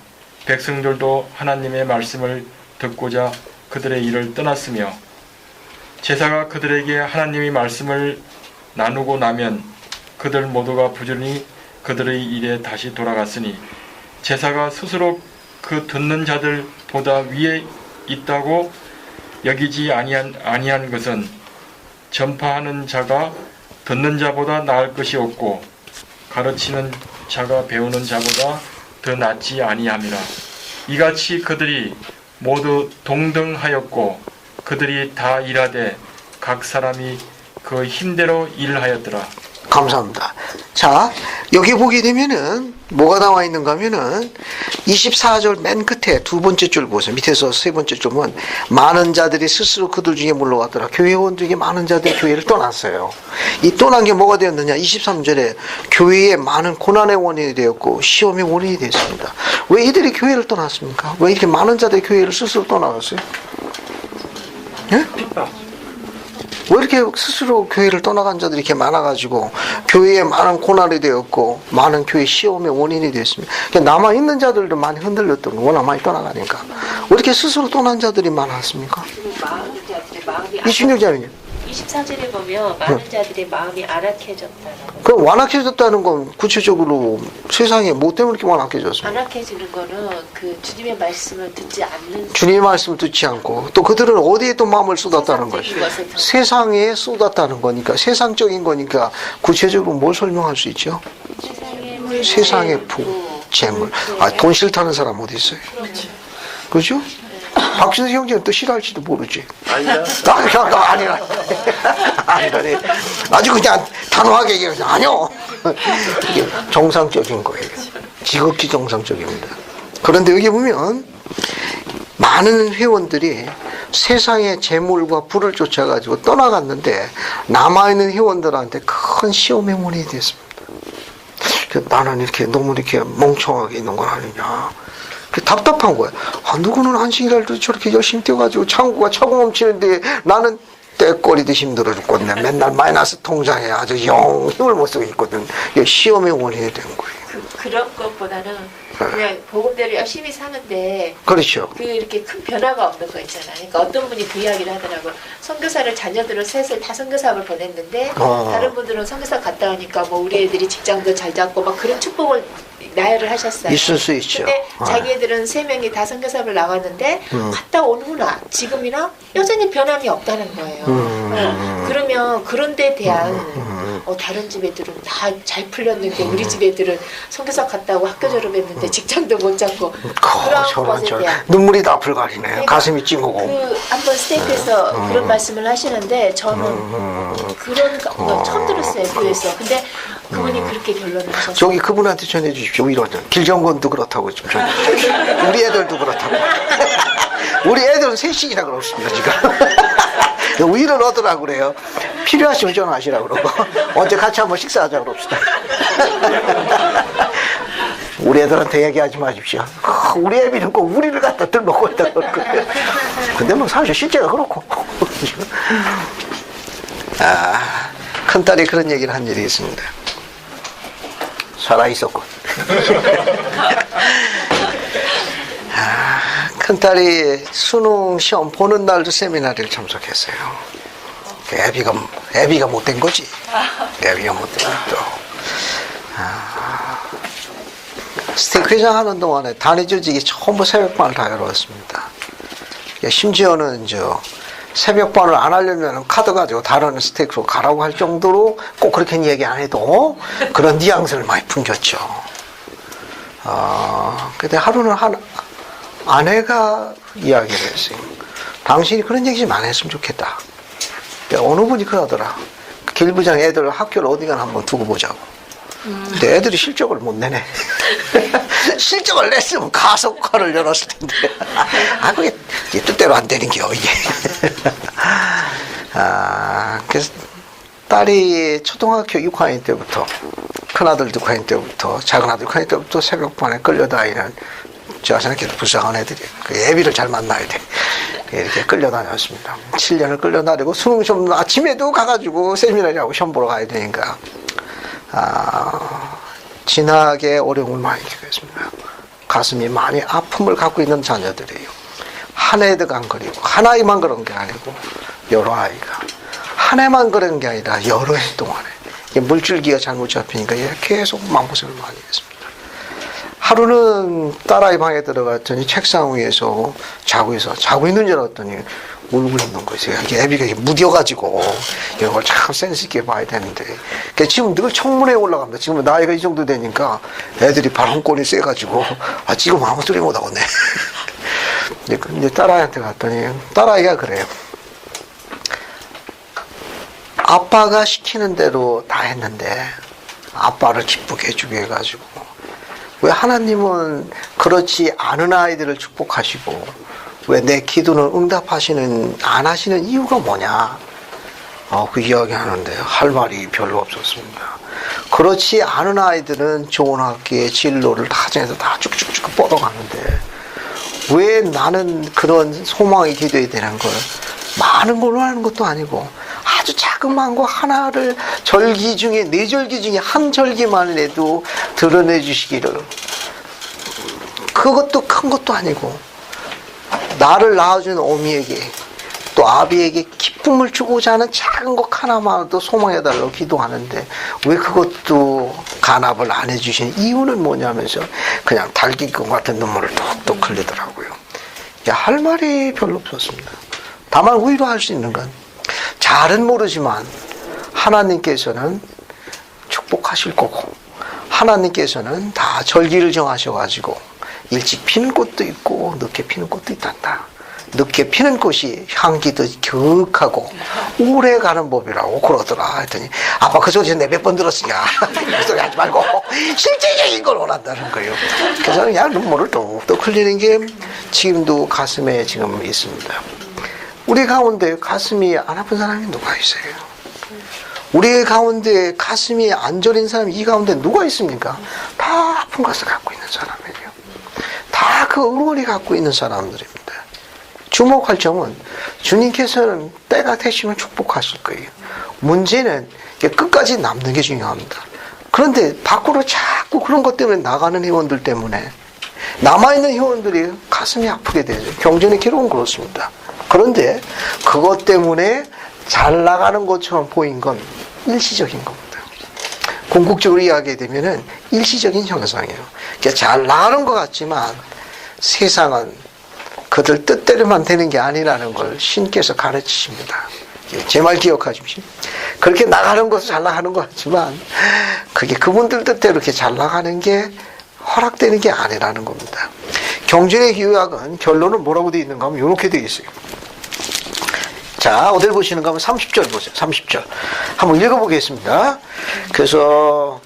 백성들도 하나님의 말씀을 듣고자 그들의 일을 떠났으며 제사가 그들에게 하나님의 말씀을 나누고 나면 그들 모두가 부지런히 그들의 일에 다시 돌아갔으니 제사가 스스로 그 듣는 자들보다 위에 있다고 여기지 아니한 것은 전파하는 자가 듣는 자보다 나을 것이 없고 가르치는 자가 배우는 자보다 더 낫지 아니함이라. 이같이 그들이 모두 동등하였고 그들이 다 일하되 각 사람이 그 힘대로 일하였더라. 감사합니다. 자, 여기 보게 되면은 뭐가 나와 있는가 하면은 24절 맨 끝에 두 번째 줄 보세요. 밑에서 세 번째 줄은 많은 자들이 스스로 그들 중에 물러갔더라. 교회원 중에 많은 자들이 교회를 떠났어요. 이 떠난 게 뭐가 되었느냐? 23절에 교회에 많은 고난의 원인이 되었고 시험의 원인이 되었습니다. 왜 이들이 교회를 떠났습니까? 왜 이렇게 많은 자들이 교회를 스스로 떠나갔어요? 예? 왜 이렇게 스스로 교회를 떠나간 자들이 이렇게 많아가지고 교회에 많은 고난이 되었고 많은 교회 시험의 원인이 되었습니다. 그러니까 남아있는 자들도 많이 흔들렸던 거 워낙 많이 떠나가니까. 왜 이렇게 스스로 떠난 자들이 많았습니까? 많은 자들의 마음이 26절은요? 24절에 보면 많은 자들의 마음이 안악해졌다라고. 그럼 완악해졌다는 건 구체적으로 세상에 뭐 때문에 이렇게 완악해졌습니까? 안악해지는 거는 그 주님의 말씀을 듣지 않는 주님의 말씀을 듣지 않고 또 그들은 어디에 또 마음을 쏟았다는 것이 세상에 쏟았다는 거니까 세상적인 거니까 구체적으로 뭘 설명할 수 있죠? 세상의 재물. 아, 돈 싫다는 사람 어디 있어요? 그렇죠? 박준수 형제는 또 싫어할지도 모르지. 아니야. 아니라. 아니라. 아주 그냥 단호하게 얘기해서 아니요. 이게 정상적인 거예요. 지극히 정상적입니다. 그런데 여기 보면 많은 회원들이 세상의 재물과 부를 쫓아가지고 떠나갔는데 남아있는 회원들한테 큰 시험의 원인이 됐습니다. 나는 이렇게 너무 이렇게 멍청하게 있는 건 아니냐. 답답한 거야. 아, 누구는 한식이라도 저렇게 열심히 뛰어가지고 창구가 차고 넘치는데 나는 떼거리듯이 힘들어 죽겠네. 맨날 마이너스 통장에 아주 영 힘을 못 쓰고 있거든. 이게 시험의 원인이 된 거예요. 그런 것보다는 그냥 복음대로 열심히 사는데 그렇죠. 그 이렇게 큰 변화가 없는 거 있잖아요. 그러니까 어떤 분이 그 이야기를 하더라고요. 선교사를 자녀들을 셋을 다 선교사업을 보냈는데 다른 분들은 선교사 갔다 오니까 뭐 우리 애들이 직장도 잘 잡고 막 그런 축복을 나열을 하셨어요. 있을 수 있죠. 근데 자기 애들은 3명이 다 선교사업을 나왔는데 갔다 온 후나 지금이나 여전히 변함이 없다는 거예요. 그러면 그런 데 대한 다른 집 애들은 다 잘 풀렸는데 우리 집 애들은 선교사 갔다 오고 학교 졸업했는데 직장도 못 잡고 그런 것에 대한 눈물이 다 앞을 가리네요. 그러니까 가슴이 찡하고. 한번 스테이크에서 그런 말씀을 하시는데 저는 그런 거 처음 들었어요. 교회에서. 근데 그분이 그렇게 결론을 하셨어요. 저기 그분한테 전해 주십시오. 이런 길정권도 그렇다고 좀 전해 주십시오. 우리 애들도 그렇다고. 우리 애들은 셋씩이나 그렇습니다 지금. 위를 얻으라고 그래요. 필요하시면 전화하시라고 그러고 언제 같이 한번 식사하자고 그럽시다. 우리 애들한테 얘기하지 마십시오. 우리 애비는 꼭 우리를 갖다 들먹고 있다고. 근데 뭐 사실 실제가 그렇고. 아, 큰딸이 그런 얘기를 한 일이 있습니다. 살아있었군. 큰딸이 수능 시험 보는 날도 세미나를 참석했어요. 애비가 못된 거지. 애비가 못된 것도. 스테이크 회장 하는 동안에 단위 조직이 전부 새벽반을 다 열어왔습니다. 심지어는 새벽반을 안 하려면 카드 가지고 다른 스테이크로 가라고 할 정도로 꼭 그렇게 얘기 안 해도 그런 뉘앙스를 많이 풍겼죠. 근데 하루는 아내가 이야기를 했어요. 당신이 그런 얘기 좀 안 했으면 좋겠다. 어느 분이 그러더라. 길부장 애들 학교를 어디가나 한번 두고 보자고. 근데 애들이 실적을 못 내네. 실적을 냈으면 가속화를 열었을 텐데. 그게 뜻대로 안 되는 겨, 이게. 그래서 딸이 초등학교 6학년 때부터, 큰아들 6학년 때부터, 작은아들 6학년 때부터 새벽반에 끌려다니는 저한테도 불쌍한 애들이 애비를 잘 만나야 돼. 이렇게 끌려다녔습니다. 7년을 끌려다니고 수능 시험 아침에도 가가지고 세미나리하고 시험 보러 가야 되니까 진하게 어려움을 많이 겪었습니다. 가슴이 많이 아픔을 갖고 있는 자녀들이에요. 한 애도 안 그리고 한 아이만 그런 게 아니고 여러 아이가 한 해만 그런 게 아니라 여러 해 동안에 물줄기가 잘못 잡히니까 계속 마음고생을 많이 했습니다. 하루는 딸아이 방에 들어갔더니 책상 위에서 자고 있는 줄 알았더니 울고 있는 거죠. 애비가 무뎌가지고 이런 걸 참 센스 있게 봐야 되는데 지금 늘 청문회에 올라갑니다. 지금 나이가 이 정도 되니까 애들이 발언권이 세가지고 지금 아무 소리 못하겠네. 이제 딸아이한테 갔더니 딸아이가 그래요. 아빠가 시키는 대로 다 했는데 아빠를 기쁘게 해주게 해가지고 왜 하나님은 그렇지 않은 아이들을 축복하시고 왜 내 기도는 응답하시는 안 하시는 이유가 뭐냐? 그 이야기 하는데 할 말이 별로 없었습니다. 그렇지 않은 아이들은 좋은 학교의 진로를 다 정해서 다 쭉쭉쭉 뻗어가는데 왜 나는 그런 소망이 기도해야 되는 걸 많은 걸로 하는 것도 아니고 아주 작은 거 하나를 절기 중에 4절기 중에 한 절기만 해도 드러내 주시기를 그것도 큰 것도 아니고 나를 낳아준 어미에게 또 아비에게 기쁨을 주고자 하는 작은 것 하나만도 소망해달라고 기도하는데 왜 그것도 간합을 안 해주신 이유는 뭐냐면서 그냥 달기금 같은 눈물을 뚝뚝 흘리더라고요. 할 말이 별로 없었습니다. 다만 위로할 수 있는 건 잘은 모르지만 하나님께서는 축복하실 거고 하나님께서는 다 절기를 정하셔가지고 일찍 피는 꽃도 있고 늦게 피는 꽃도 있단다. 늦게 피는 꽃이 향기도 격하고 오래 가는 법이라고 그러더라. 했더니 아빠 그 소리 내 몇 번 들었으니까 그 소리 하지 말고 실제적인 걸 원한다는 거예요. 그래서 그냥 눈물을 뚝뚝 흘리는 게 지금도 가슴에 지금 있습니다. 우리 가운데 가슴이 안 아픈 사람이 누가 있어요? 우리 가운데 가슴이 안 저린 사람이 이 가운데 누가 있습니까? 다 아픈 것을 갖고 있는 사람이에요. 다 그 응원이 갖고 있는 사람들입니다. 주목할 점은 주님께서는 때가 되시면 축복하실 거예요. 문제는 끝까지 남는 게 중요합니다. 그런데 밖으로 자꾸 그런 것 때문에 나가는 회원들 때문에 남아있는 회원들이 가슴이 아프게 되죠. 경전의 기록은 그렇습니다. 그런데 그것 때문에 잘 나가는 것처럼 보인 건 일시적인 겁니다. 궁극적으로 이야기되면은 일시적인 현상이에요. 잘 나가는 것 같지만 세상은 그들 뜻대로만 되는 게 아니라는 걸 신께서 가르치십니다. 제 말 기억하십시오. 그렇게 나가는 것은 잘 나가는 것 같지만 그게 그분들 뜻대로 이렇게 잘 나가는 게 허락되는 게 아니라는 겁니다. 경전의 요약은 결론은 뭐라고 되어 있는가 하면 이렇게 되어 있어요. 자, 어딜 보시는가 하면 30절 보세요. 30절. 한번 읽어보겠습니다. 그래서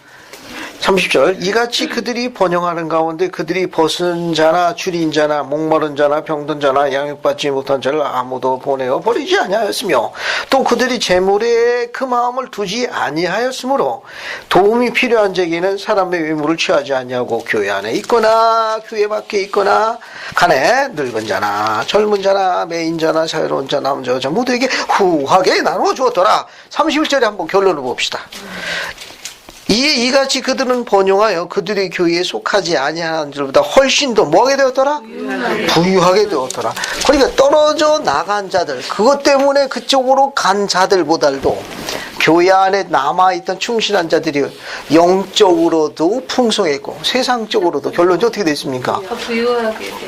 30절. 이같이 그들이 번영하는 가운데 그들이 벗은 자나 줄인 자나 목마른 자나 병든 자나 양육받지 못한 자를 아무도 보내어 버리지 아니하였으며 또 그들이 재물에 그 마음을 두지 아니하였으므로 도움이 필요한 자에게는 사람의 외모를 취하지 아니하고 교회 안에 있거나 교회 밖에 있거나 간에 늙은 자나 젊은 자나 매인 자나 자유로운 자 남자 여자 모두에게 후하게 나누어 주었더라. 31절에 한번 결론을 봅시다. 이같이 그들은 번영하여 그들의 교회에 속하지 아니하는 줄보다 훨씬 더 뭐하게 되었더라? 부유하게 되었더라. 그러니까 떨어져 나간 자들, 그것 때문에 그쪽으로 간 자들보다도 교회 안에 남아있던 충실한 자들이 영적으로도 풍성했고 세상적으로도 결론이 어떻게 됐습니까?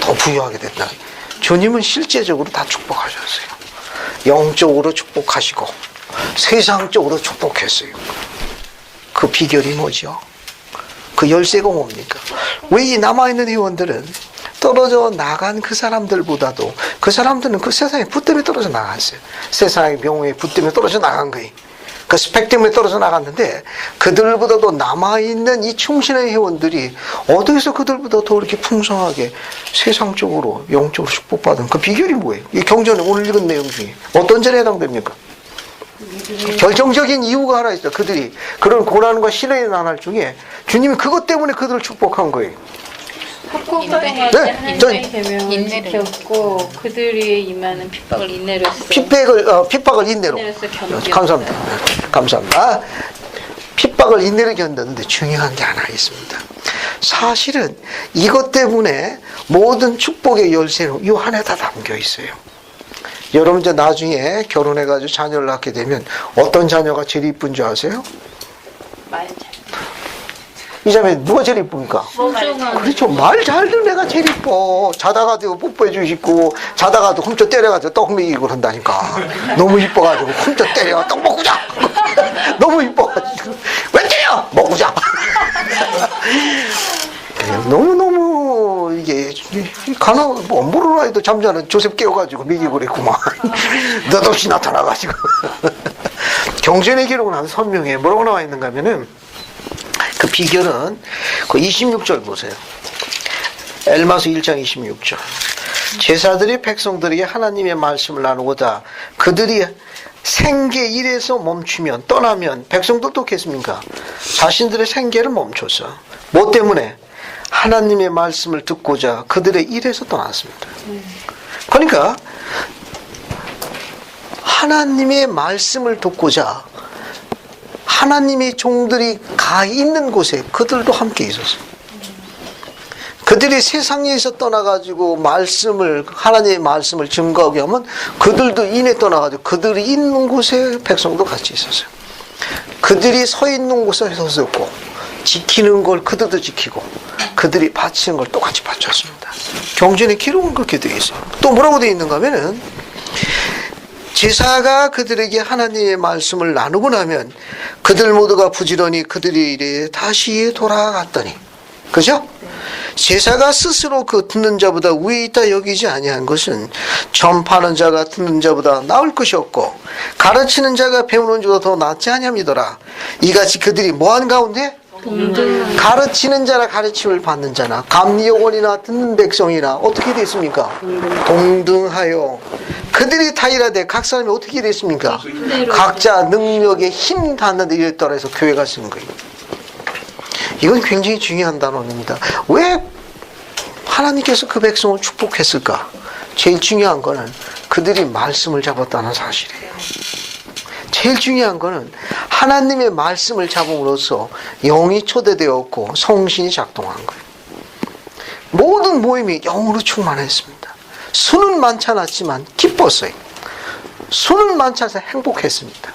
더 부유하게 됐다. 주님은 실제적으로 다 축복하셨어요. 영적으로 축복하시고 세상적으로 축복했어요. 그 비결이 뭐죠? 그 열쇠가 뭡니까? 왜 이 남아있는 회원들은 떨어져 나간 그 사람들보다도 그 사람들은 그 세상의 부 때문에 떨어져 나갔어요. 세상의 명예의 부 때문에 떨어져 나간 거예요. 그 스펙 때문에 떨어져 나갔는데 그들보다도 남아있는 이 충신의 회원들이 어디서 그들보다 더 이렇게 풍성하게 세상적으로 영적으로 축복받은 그 비결이 뭐예요? 이 경전에 오늘 읽은 내용 중에 어떤 절에 해당됩니까? 결정적인 이유가 하나 있어요. 그들이 그런 고난과 시련의 나날 중에 주님이 그것 때문에 그들을 축복한 거예요. 합곡동안에 하나님의 계명을 지켰고 그들이 임하는 핍박을 인내로 했어요. 핍박을 인내로. 감사합니다. 감사합니다. 핍박을 인내로 견뎠는데 중요한 게 하나 있습니다. 사실은 이것 때문에 모든 축복의 열쇠는 이 안에 다 담겨 있어요. 여러분 이제 나중에 결혼해가지고 자녀를 낳게 되면 어떤 자녀가 제일 이쁜 줄 아세요? 이 자매 누가 제일 이쁩니까? 그렇죠. 말 잘 듣는 애가 제일 이뻐. 자다가도 뽀뽀해 주시고 자다가도 훔쳐 때려가지고 떡 먹이고 그런다니까. 너무 이뻐가지고 훔쳐 때려 떡 먹고 자. 너무 이뻐가지고 왜 때려? 먹고 자. 너무너무 이게 가나 뭐 모르는 아이도 잠자는 조셉 깨워가지고 먹이고 그랬구만. 느닷없이 나타나가지고. 경전의 기록은 아주 선명해. 뭐라고 나와 있는가 하면은 그 비결은 그 26절 보세요. 엘마서 1장 26절. 제사들이 백성들에게 하나님의 말씀을 나누고자 그들이 생계 일에서 멈추면 떠나면 백성들도 어떻겠습니까? 자신들의 생계를 멈춰서 뭐 때문에? 하나님의 말씀을 듣고자 그들의 일에서 떠났습니다. 그러니까 하나님의 말씀을 듣고자 하나님의 종들이 가 있는 곳에 그들도 함께 있었어요. 그들이 세상에서 떠나가지고 하나님의 말씀을 증거하게 하면 그들도 이내 떠나가지고 그들이 있는 곳에 백성도 같이 있었어요. 그들이 서 있는 곳에 섰었고 지키는 걸 그들도 지키고 그들이 바치는 걸 똑같이 바쳤습니다. 경전의 기록은 그렇게 되어 있어요. 또 뭐라고 되어 있는가 하면은 제사가 그들에게 하나님의 말씀을 나누고 나면 그들 모두가 부지런히 그들의 일에 다시 돌아갔더니, 그죠? 제사가 스스로 그 듣는 자보다 위에 있다 여기지 아니한 것은 전파하는 자가 듣는 자보다 나을 것이 없고 가르치는 자가 배우는 자보다 더 낫지 아니함이더라. 이같이 그들이 뭐한 가운데? 가르치는 자나 가르침을 받는 자나 감리요원이나 듣는 백성이나 어떻게 됐습니까? 동등하여 그들이 다 일하되 각 사람이 어떻게 됐습니까? 각자 능력에 힘 닿는 데 이랬더라 해서 교회가 쓴 거예요. 이건 굉장히 중요한 단어입니다. 왜 하나님께서 그 백성을 축복했을까? 제일 중요한 거는 그들이 말씀을 잡았다는 사실이에요. 제일 중요한 거는 하나님의 말씀을 잡음으로써 영이 초대되었고 성신이 작동한 거예요. 모든 모임이 영으로 충만했습니다. 수는 많지 않았지만 기뻤어요. 수는 많지 않아서 행복했습니다.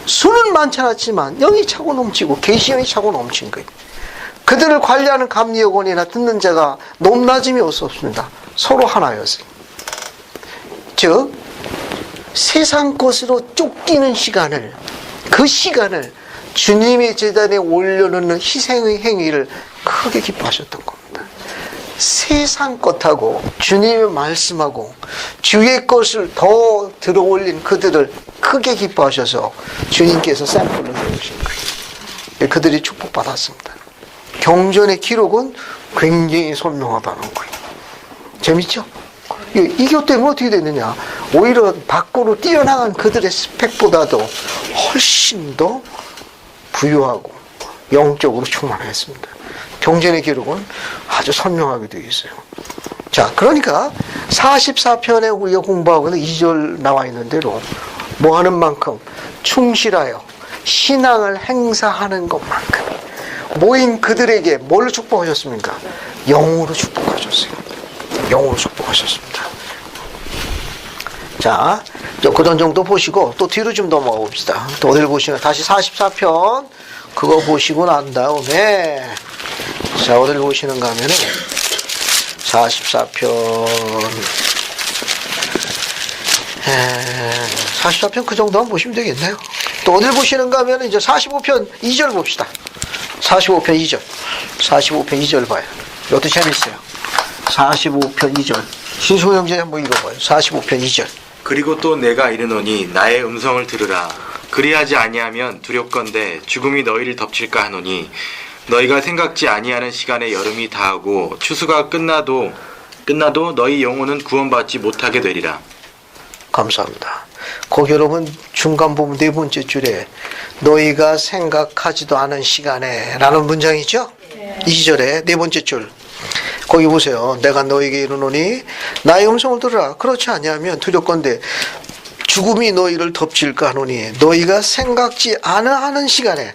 수는 많지 않았지만 영이 차고 넘치고 계시영이 차고 넘친 거예요. 그들을 관리하는 감리요원이나 듣는 자가 높낮임이 없었습니다. 서로 하나였어요. 즉 세상 것으로 쫓기는 시간을, 그 시간을 주님의 제단에 올려놓는 희생의 행위를 크게 기뻐하셨던 겁니다. 세상 것하고 주님의 말씀하고 주의 것을 더 들어올린 그들을 크게 기뻐하셔서 주님께서 샘플을 내주신 거예요. 그들이 축복받았습니다. 경전의 기록은 굉장히 선명하다는 거예요. 재밌죠? 이것 때문에 어떻게 됐느냐? 오히려 밖으로 뛰어나간 그들의 스펙보다도 훨씬 더 부유하고 영적으로 충만했습니다. 경전의 기록은 아주 선명하게 되어 있어요. 자, 그러니까 44편에 우리가 공부하고 있는 2절 나와 있는 대로 뭐 하는 만큼 충실하여 신앙을 행사하는 것만큼 모인 그들에게 뭘 축복하셨습니까? 영으로 축복하셨어요. 영으로 축복하셨습니다. 자, 그런 정도 보시고 또 뒤로 좀 넘어가 봅시다. 또 어딜 보시면 다시 44편 그거 보시고 난 다음에 자, 어딜 보시는가 하면은 44편 44편 그 정도만 보시면 되겠네요. 또 어딜 보시는가 하면 이제 45편 2절 봅시다. 45편 2절. 45편 2절 봐요. 이것도 재밌어요. 45편 2절. 신승우 형제 한번 읽어봐요. 45편 2절. 그리고 또 내가 이르노니 나의 음성을 들으라. 그리하지 아니하면 두렵건대 죽음이 너희를 덮칠까 하노니 너희가 생각지 아니하는 시간에 여름이 다하고 추수가 끝나도 너희 영혼은 구원받지 못하게 되리라. 감사합니다. 거기 여러분 중간 부분 네 번째 줄에 너희가 생각하지도 않은 시간에 라는 문장이죠? 2절에 네 번째 줄. 거기 보세요. 내가 너희에게 이르노니 나의 음성을 들으라. 그렇지 아니하면 두렵건대 죽음이 너희를 덮칠까 하노니 너희가 생각지 아니하는 시간에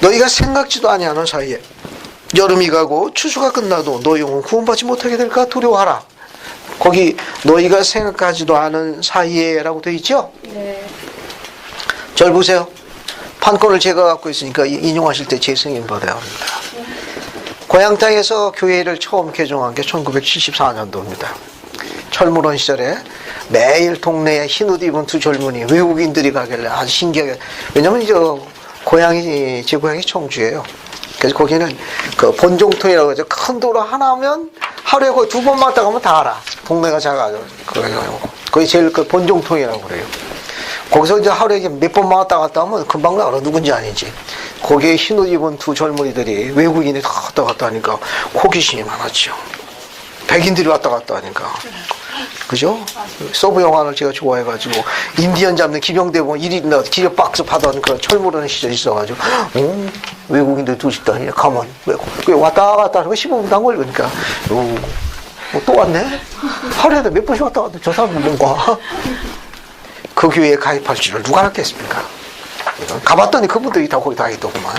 너희가 생각지도 아니하는 사이에 여름이 가고 추수가 끝나도 너희 영혼 구원받지 못하게 될까 두려워하라. 거기 너희가 생각하지도 않은 사이에 라고 되어 있죠? 네. 절 보세요. 판권을 제가 갖고 있으니까 인용하실 때 제 승인 받아야 합니다. 고향 땅에서 교회를 처음 개종한 게 1974년도입니다. 철물원 시절에 매일 동네에 흰옷 입은 두 젊은이 외국인들이 가길래 아주 신기하게, 왜냐면 이제 제 고향이 청주예요. 그래서 거기는 그 본종통이라고 하죠. 큰 도로 하나 하면 하루에 거의 2번 왔다 가면 다 알아. 동네가 작아져. 거기 제일 그 본종통이라고 그래요. 거기서 이제 하루에 몇 번 왔다 갔다 하면 금방 알아. 누군지 아닌지. 거기에 흰옷 입은 두 젊은이들이 외국인이 다 왔다 갔다 하니까 호기심이 많았죠. 백인들이 왔다 갔다 하니까. 그죠? 서브 영화를 제가 좋아해가지고 인디언 잡는 기병대 보면 1인 기력 박스 받아온 그런 철물하는 시절이 있어가지고 외국인들 두시다니 가만 왜 왔다 갔다 하는 거 15분도 안 걸리니까 또 왔네? 하루에도 몇 번씩 왔다 갔다 저 사람은 뭔가 그 교회에 가입할 줄을 누가 알았겠습니까? 가봤더니 그분들이 다 거기 다 있더구만.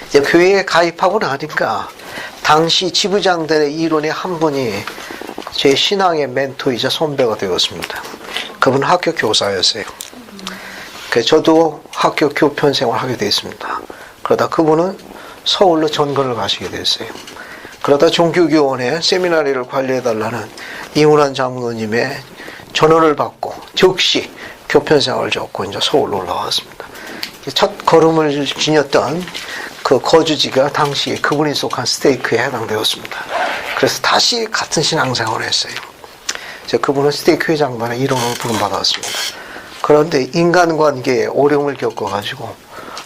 이제 교회에 가입하고 나니까 당시 지부장들의 이론의 한 분이 제 신앙의 멘토이자 선배가 되었습니다. 그분은 학교 교사였어요. 그래서 저도 학교 교편 생활을 하게 됐습니다. 그러다 그분은 서울로 전거를 가시게 됐어요. 그러다 종교교원의 세미나리를 관리해달라는 이훈환 장로님의 전화를 받고 즉시 교편 생활을 접고 이제 서울로 올라왔습니다. 첫 걸음을 지녔던 그 거주지가 당시에 그분이 속한 스테이크에 해당되었습니다. 그래서 다시 같은 신앙생활을 했어요. 그분은 스테이크 회장단의 일원으로 부름받았습니다. 그런데 인간관계에 어려움을 겪어가지고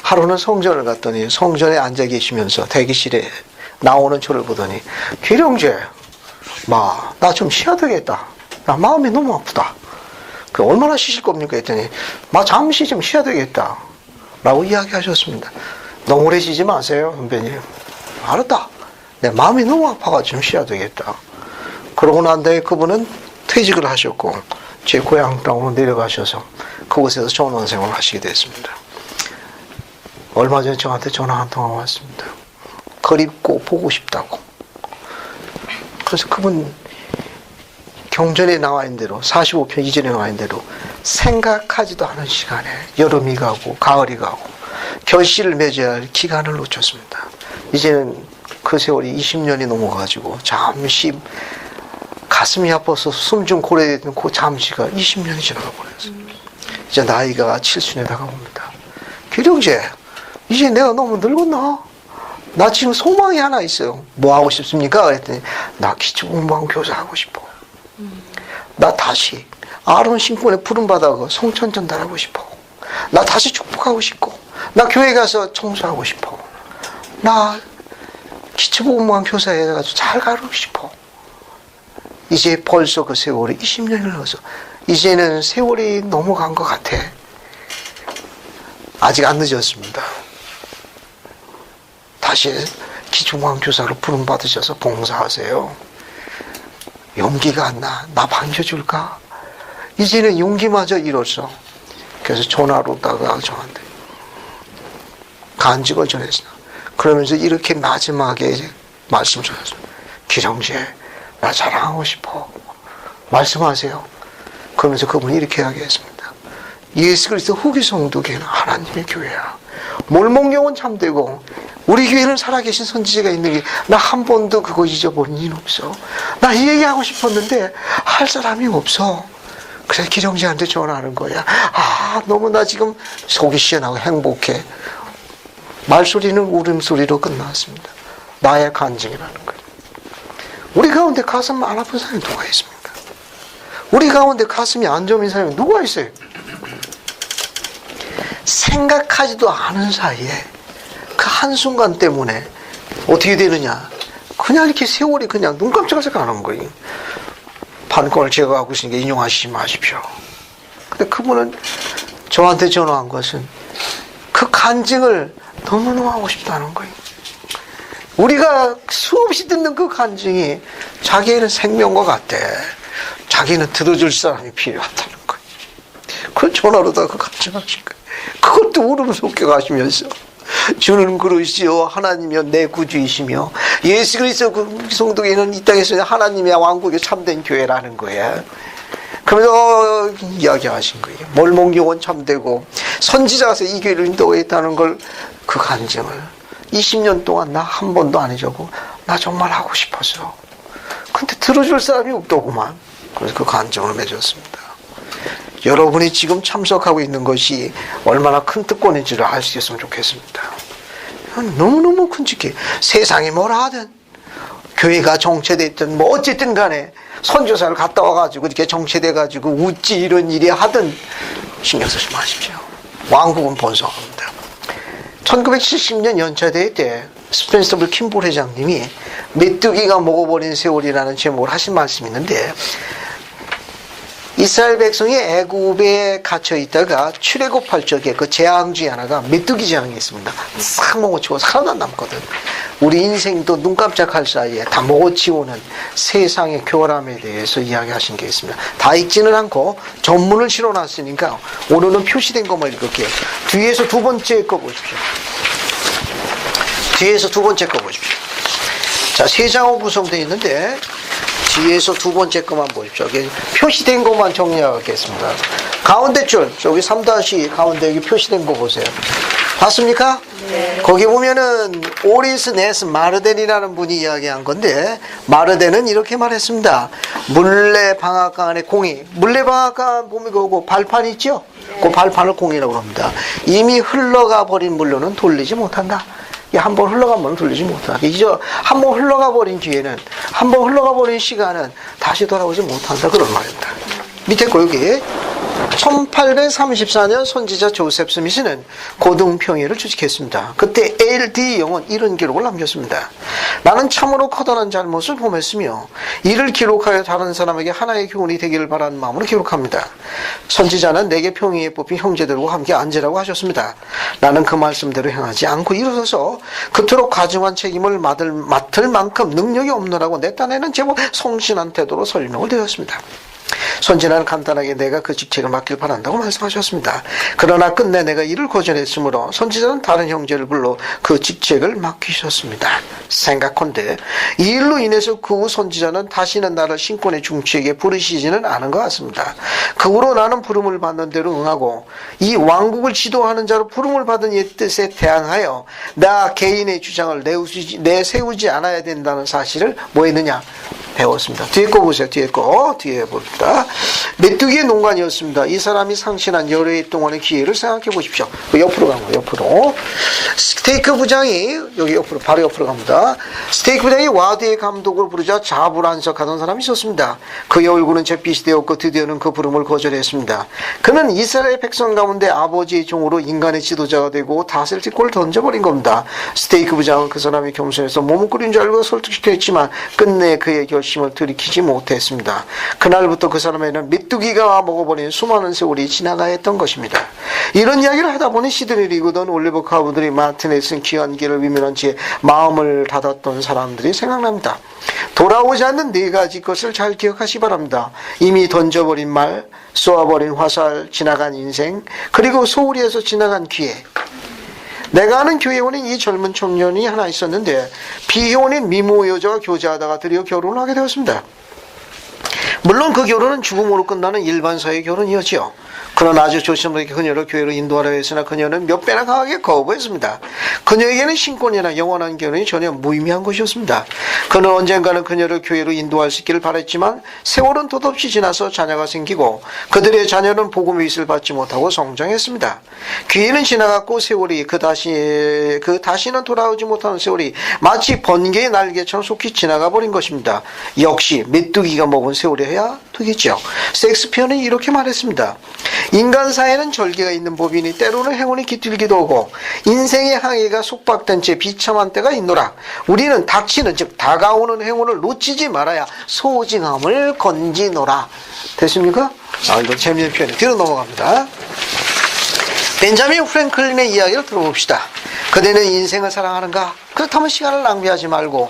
하루는 성전을 갔더니 성전에 앉아 계시면서 대기실에 나오는 저를 보더니 기령제, 나 좀 쉬어야 되겠다. 나 마음이 너무 아프다. 얼마나 쉬실 겁니까? 했더니 잠시 좀 쉬어야 되겠다. 라고 이야기하셨습니다. 너무 오래 쉬지 마세요, 선배님. 알았다. 내 마음이 너무 아파가지고 좀 쉬어야 되겠다. 그러고 난 다음에 그분은 퇴직을 하셨고 제 고향 땅으로 내려가셔서 그곳에서 전원생활을 하시게 됐습니다. 얼마 전에 저한테 전화 한 통화 왔습니다. 그립고 보고 싶다고. 그래서 그분 경전에 나와 있는 대로 45편 이전에 나와 있는 대로 생각하지도 않은 시간에 여름이 가고 가을이 가고 결실을 맺어야 할 기간을 놓쳤습니다. 이제는 그 세월이 20년이 넘어가지고 잠시 가슴이 아파서 숨 좀 고래했던 그 잠시가 20년이 지나가 버렸어요. 이제 나이가 70에 다가옵니다. 기령제, 이제 내가 너무 늙었나? 나 지금 소망이 하나 있어요. 뭐 하고 싶습니까? 그랬더니 나 기초공부하고 교사하고 싶어. 나 다시 아론 신권에 부름받아서 성천 전달하고 싶어. 나 다시 축복하고 싶고 나 교회 가서 청소하고 싶어. 나 기초공부한 교사에 가서 잘 가르치고 싶어. 이제 벌써 그 세월이 20년이 흘러서 이제는 세월이 넘어간 것 같아. 아직 안 늦었습니다. 다시 기초공부한 교사로 부름받으셔서 봉사하세요. 용기가 안 나. 나 반겨줄까? 이제는 용기마저 잃었어. 그래서 전화로다가 저한테 간증을 전했어요. 그러면서 이렇게 마지막에 이제 말씀을 전했어요. 기령제, 나 자랑하고 싶어. 말씀하세요. 그러면서 그분이 이렇게 이야기했습니다. 예수 그리스도 후기 성도교회는 하나님의 교회야. 몰목영은 참되고 우리 교회는 살아계신 선지자가 있는 게 나 한 번도 그거 잊어버린 일 없어. 나 이 얘기하고 싶었는데 할 사람이 없어. 그래서 기령제한테 전화하는 거야. 아, 너무 나 지금 속이 시원하고 행복해. 말소리는 울음소리로 끝났습니다. 나의 간증이라는 거예요. 우리 가운데 가슴 안 아픈 사람이 누가 있습니까? 우리 가운데 가슴이 안 좋은 사람이 누가 있어요? 생각하지도 않은 사이에 그 한순간 때문에 어떻게 되느냐. 그냥 이렇게 세월이 그냥 눈 깜짝하지 가는 거예요. 판권을 제거하고 있으니까 인용하시지 마십시오. 근데 그분은 저한테 전화한 것은 그 간증을 너무너무 하고 싶다는 거예요. 우리가 수없이 듣는 그 간증이 자기는 생명과 같대. 자기는 들어줄 사람이 필요하다는 거예요. 그 전화로다 그 간증하신 거예요. 그것도 울음 섞여 가시면서 주는 그러시오. 하나님이여 내 구주이시며 예수 그리스도 그 성도교회는 이 땅에서 하나님의 왕국의 참된 교회라는 거예요. 그러면서 이야기하신 거예요. 몰목영은 참되고 선지자가 이 교회를 인도했다는 걸 그 간증을 20년 동안 나 한 번도 안 해주고 나 정말 하고 싶었어. 근데 들어줄 사람이 없더구만. 그래서 그 간증을 맺었습니다. 여러분이 지금 참석하고 있는 것이 얼마나 큰 특권인지를 알 수 있으면 좋겠습니다. 너무너무 큼직해. 세상이 뭐라 하든 교회가 정체됐든 뭐 어쨌든 간에 선교사를 갔다 와가지고 이렇게 정체돼가지고 웃지 이런 일이 하든 신경 쓰지 마십시오. 왕국은 번성합니다. 1970년 연차대회 때 스펜서블 킴볼 회장님이 메뚜기가 먹어버린 세월이라는 제목을 하신 말씀이 있는데 이스라엘 백성이 애굽에 갇혀 있다가 출애굽할 적에 그 재앙 중에 하나가 메뚜기 재앙이 있습니다. 싹 먹어치고 하나도 안 남거든. 우리 인생도 눈 깜짝할 사이에 다 먹어치우는 세상의 교활함에 대해서 이야기하신 게 있습니다. 다 읽지는 않고 전문을 실어놨으니까 오늘은 표시된 것만 읽을게요. 뒤에서 두 번째 거 보십시오. 뒤에서 두 번째 거 보십시오. 자, 세 장으로 구성되어 있는데 뒤에서 두 번째 것만 보십시오. 표시된 것만 정리하겠습니다. 가운데 줄, 저기 3- 가운데 여기 표시된 거 보세요. 봤습니까? 네. 거기 보면은 오리스 네스 마르덴이라는 분이 이야기한 건데 마르덴은 이렇게 말했습니다. 물레방앗간 안에 공이, 물레방앗간 보면 그거 발판 있죠? 네. 그 발판을 공이라고 합니다. 이미 흘러가 버린 물로는 돌리지 못한다. 한번 흘러가면 돌리지 못한다. 이제 한번 흘러가 버린 뒤에는, 한번 흘러가 버린 시간은 다시 돌아오지 못한다. 그런 말입니다. 밑에 거 여기 1834년 선지자 조셉 스미스는 고등평예를 주식했습니다. 그때 L.D. 영은 이런 기록을 남겼습니다. 나는 참으로 커다란 잘못을 범했으며 이를 기록하여 다른 사람에게 하나의 교훈이 되기를 바라는 마음으로 기록합니다. 선지자는 내게 평예에 뽑힌 형제들과 함께 앉으라고 하셨습니다. 나는 그 말씀대로 행하지 않고 일어서서 그토록 가중한 책임을 맡을 만큼 능력이 없노라고 내 딴에는 제법 성실한 태도로 설명을 드렸습니다. 선지자는 간단하게 내가 그 직책을 맡길 바란다고 말씀하셨습니다. 그러나 끝내 내가 이를 거절했으므로 선지자는 다른 형제를 불러 그 직책을 맡기셨습니다. 생각컨대 이 일로 인해서 그 후 선지자는 다시는 나를 신권의 중추에게 부르시지는 않은 것 같습니다. 그 후로 나는 부름을 받는 대로 응하고 이 왕국을 지도하는 자로 부름을 받은 이 뜻에 대항하여 나 개인의 주장을 내세우지 않아야 된다는 사실을 뭐 했느냐? 배웠습니다. 뒤에 거 보세요. 뒤에 거. 뒤에 봅니다. 메뚜기의 농간이었습니다. 이 사람이 상실한 여러 해 동안의 기회를 생각해 보십시오. 옆으로 가면 옆으로. 스테이크 부장이 여기 옆으로 바로 옆으로 갑니다. 스테이크 부장이 와드의 감독을 부르자 자불안석하던 사람이 있었습니다. 그의 얼굴은 잿빛이 되었고 드디어는 그 부름을 거절했습니다. 그는 이스라엘 백성 가운데 아버지의 종으로 인간의 지도자가 되고 다스릴 꼴을 던져버린 겁니다. 스테이크 부장은 그 사람이 겸손해서 머뭇거린 줄 알고 설득시켜 했지만 끝내 그의 결심을 들이키지 못했습니다. 그날부터 그 사람에는 메뚜기가 먹어버린 수많은 세월이 지나가 했던 것입니다. 이런 이야기를 하다 보니 시드니 리거든, 올리버 카우드리, 마틴에슨 귀한 길을 위면한 채 마음을 닫았던 사람들이 생각납니다. 돌아오지 않는 네 가지 것을 잘 기억하시 바랍니다. 이미 던져버린 말, 쏘아버린 화살, 지나간 인생, 그리고 소홀히에서 지나간 기회. 내가 아는 교회원인 이 젊은 청년이 하나 있었는데 비혼인 미모 여자와 교제하다가 드디어 결혼을 하게 되었습니다. 물론 그 결혼은 죽음으로 끝나는 일반사의 결혼이었지요. 그러나 아주 조심스럽게 그녀를 교회로 인도하려 했으나 그녀는 몇 배나 강하게 거부했습니다. 그녀에게는 신권이나 영원한 결혼이 전혀 무의미한 것이었습니다. 그는 언젠가는 그녀를 교회로 인도할 수 있기를 바랬지만 세월은 덧없이 지나서 자녀가 생기고 그들의 자녀는 복음의 빛을 받지 못하고 성장했습니다. 기회는 지나갔고 세월이 다시는 돌아오지 못하는 세월이 마치 번개의 날개처럼 속히 지나가 버린 것입니다. 역시 메뚜기가 먹은 세월이어야 되겠죠. 셰익스피어는 이렇게 말했습니다. 인간 사회는 절개가 있는 법이니 때로는 행운이 깃들기도 하고 인생의 항해가 속박된 채 비참한 때가 있노라. 우리는 닥치는 즉 다가오는 행운을 놓치지 말아야 소징함을 건지노라. 됐습니까? 이거 재미있는 표현이 뒤로 넘어갑니다. 벤자민 프랭클린의 이야기를 들어봅시다. 그대는 인생을 사랑하는가? 그렇다면 시간을 낭비하지 말고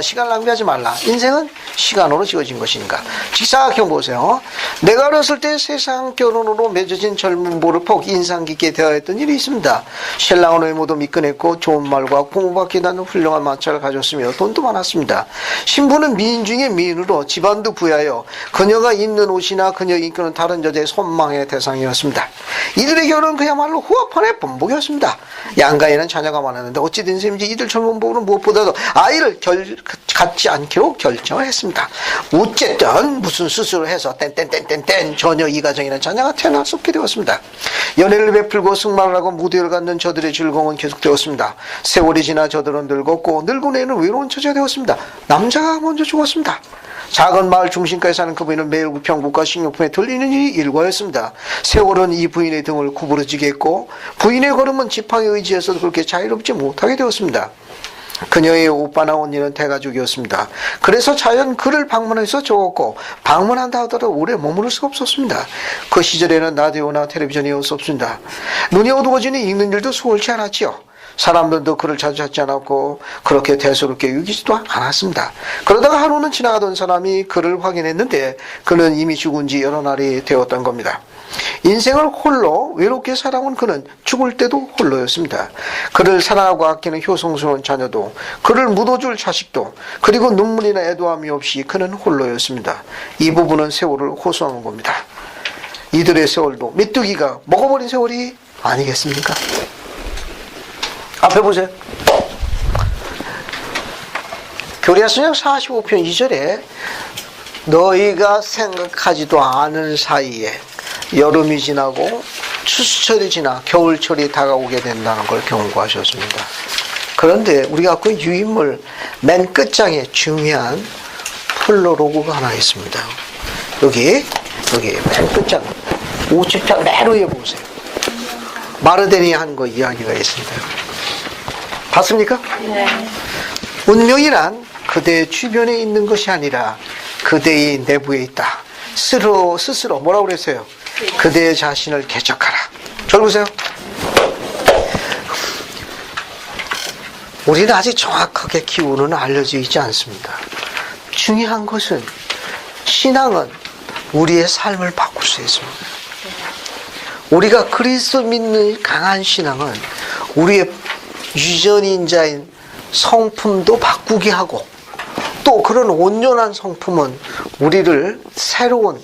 시간을 낭비하지 말라. 인생은 시간으로 지어진 것인가? 생각해 보세요. 내가 어렸을 때 세상 결혼으로 맺어진 젊은 보를 인상 깊게 대하였던 일이 있습니다. 신랑은 외모도 미끈했고 좋은 말과 부모밖에 나는 훌륭한 마차를 가졌으며 돈도 많았습니다. 신부는 미인 중에 미인으로 집안도 부유하여 그녀가 입는 옷이나 그녀 이끄는 다른 여자의 선망의 대상이었습니다. 이들의 결혼은 그야말로 후합판의 번복이었습니다. 양가에는 자녀가 많았는데 어찌된 셈인지 이들 젊은 부부는 무엇보다도 아이를 갖지 않기로 결정을 했습니다. 어쨌든 무슨 수술을 해서 땡땡땡땡땡 전혀 이 가정에는 자녀가 태어났었게 되었습니다. 연애를 베풀고 승마를 하고 무대를 갖는 저들의 즐거움은 계속되었습니다. 세월이 지나 저들은 늙었고 늙은 애는 외로운 처지가 되었습니다. 남자가 먼저 죽었습니다. 작은 마을 중심가에 사는 그부인은 매일 우편국과 식료품에 들리는 일이 일과였습니다. 세월은 이 부인의 등을 구부러지게 했고 부인의 걸음은 지팡이 의지에서도 그렇게 자유롭지 못하게 되었습니다. 그녀의 오빠나 언니는 대가족이었습니다. 그래서 자연 그를 방문해서 적었고 방문한다 하더라도 오래 머무를 수가 없었습니다. 그 시절에는 라디오나 텔레비전이 없었습니다. 눈이 어두워지니 읽는 일도 수월치 않았지요. 사람들도 그를 자주 찾지 않았고 그렇게 대수롭게 여기지도 않았습니다. 그러다가 하루는 지나가던 사람이 그를 확인했는데 그는 이미 죽은 지 여러 날이 되었던 겁니다. 인생을 홀로 외롭게 살아온 그는 죽을 때도 홀로였습니다. 그를 사랑하고 아끼는 효성스러운 자녀도 그를 묻어줄 자식도 그리고 눈물이나 애도함이 없이 그는 홀로였습니다. 이 부분은 세월을 호소하는 겁니다. 이들의 세월도 메뚜기가 먹어버린 세월이 아니겠습니까? 앞에 보세요. 교리하성경 45편 2절에 너희가 생각하지도 않은 사이에 여름이 지나고 추수철이 지나 겨울철이 다가오게 된다는 걸 경고하셨습니다. 그런데 우리가 그 유인물 맨 끝장에 중요한 플로로그가 하나 있습니다. 여기 맨 끝장 5책장 맨 위에 보세요. 마르데니 한 거 이야기가 있습니다. 봤습니까? 네. 운명이란 그대의 주변에 있는 것이 아니라 그대의 내부에 있다. 스스로 뭐라고 그랬어요? 그대의 자신을 개척하라. 저를 보세요. 우리는 아직 정확하게 기호는 알려져 있지 않습니다. 중요한 것은 신앙은 우리의 삶을 바꿀 수 있습니다. 우리가 그리스도 믿는 강한 신앙은 우리의 유전인자인 성품도 바꾸게 하고 또 그런 온전한 성품은 우리를 새로운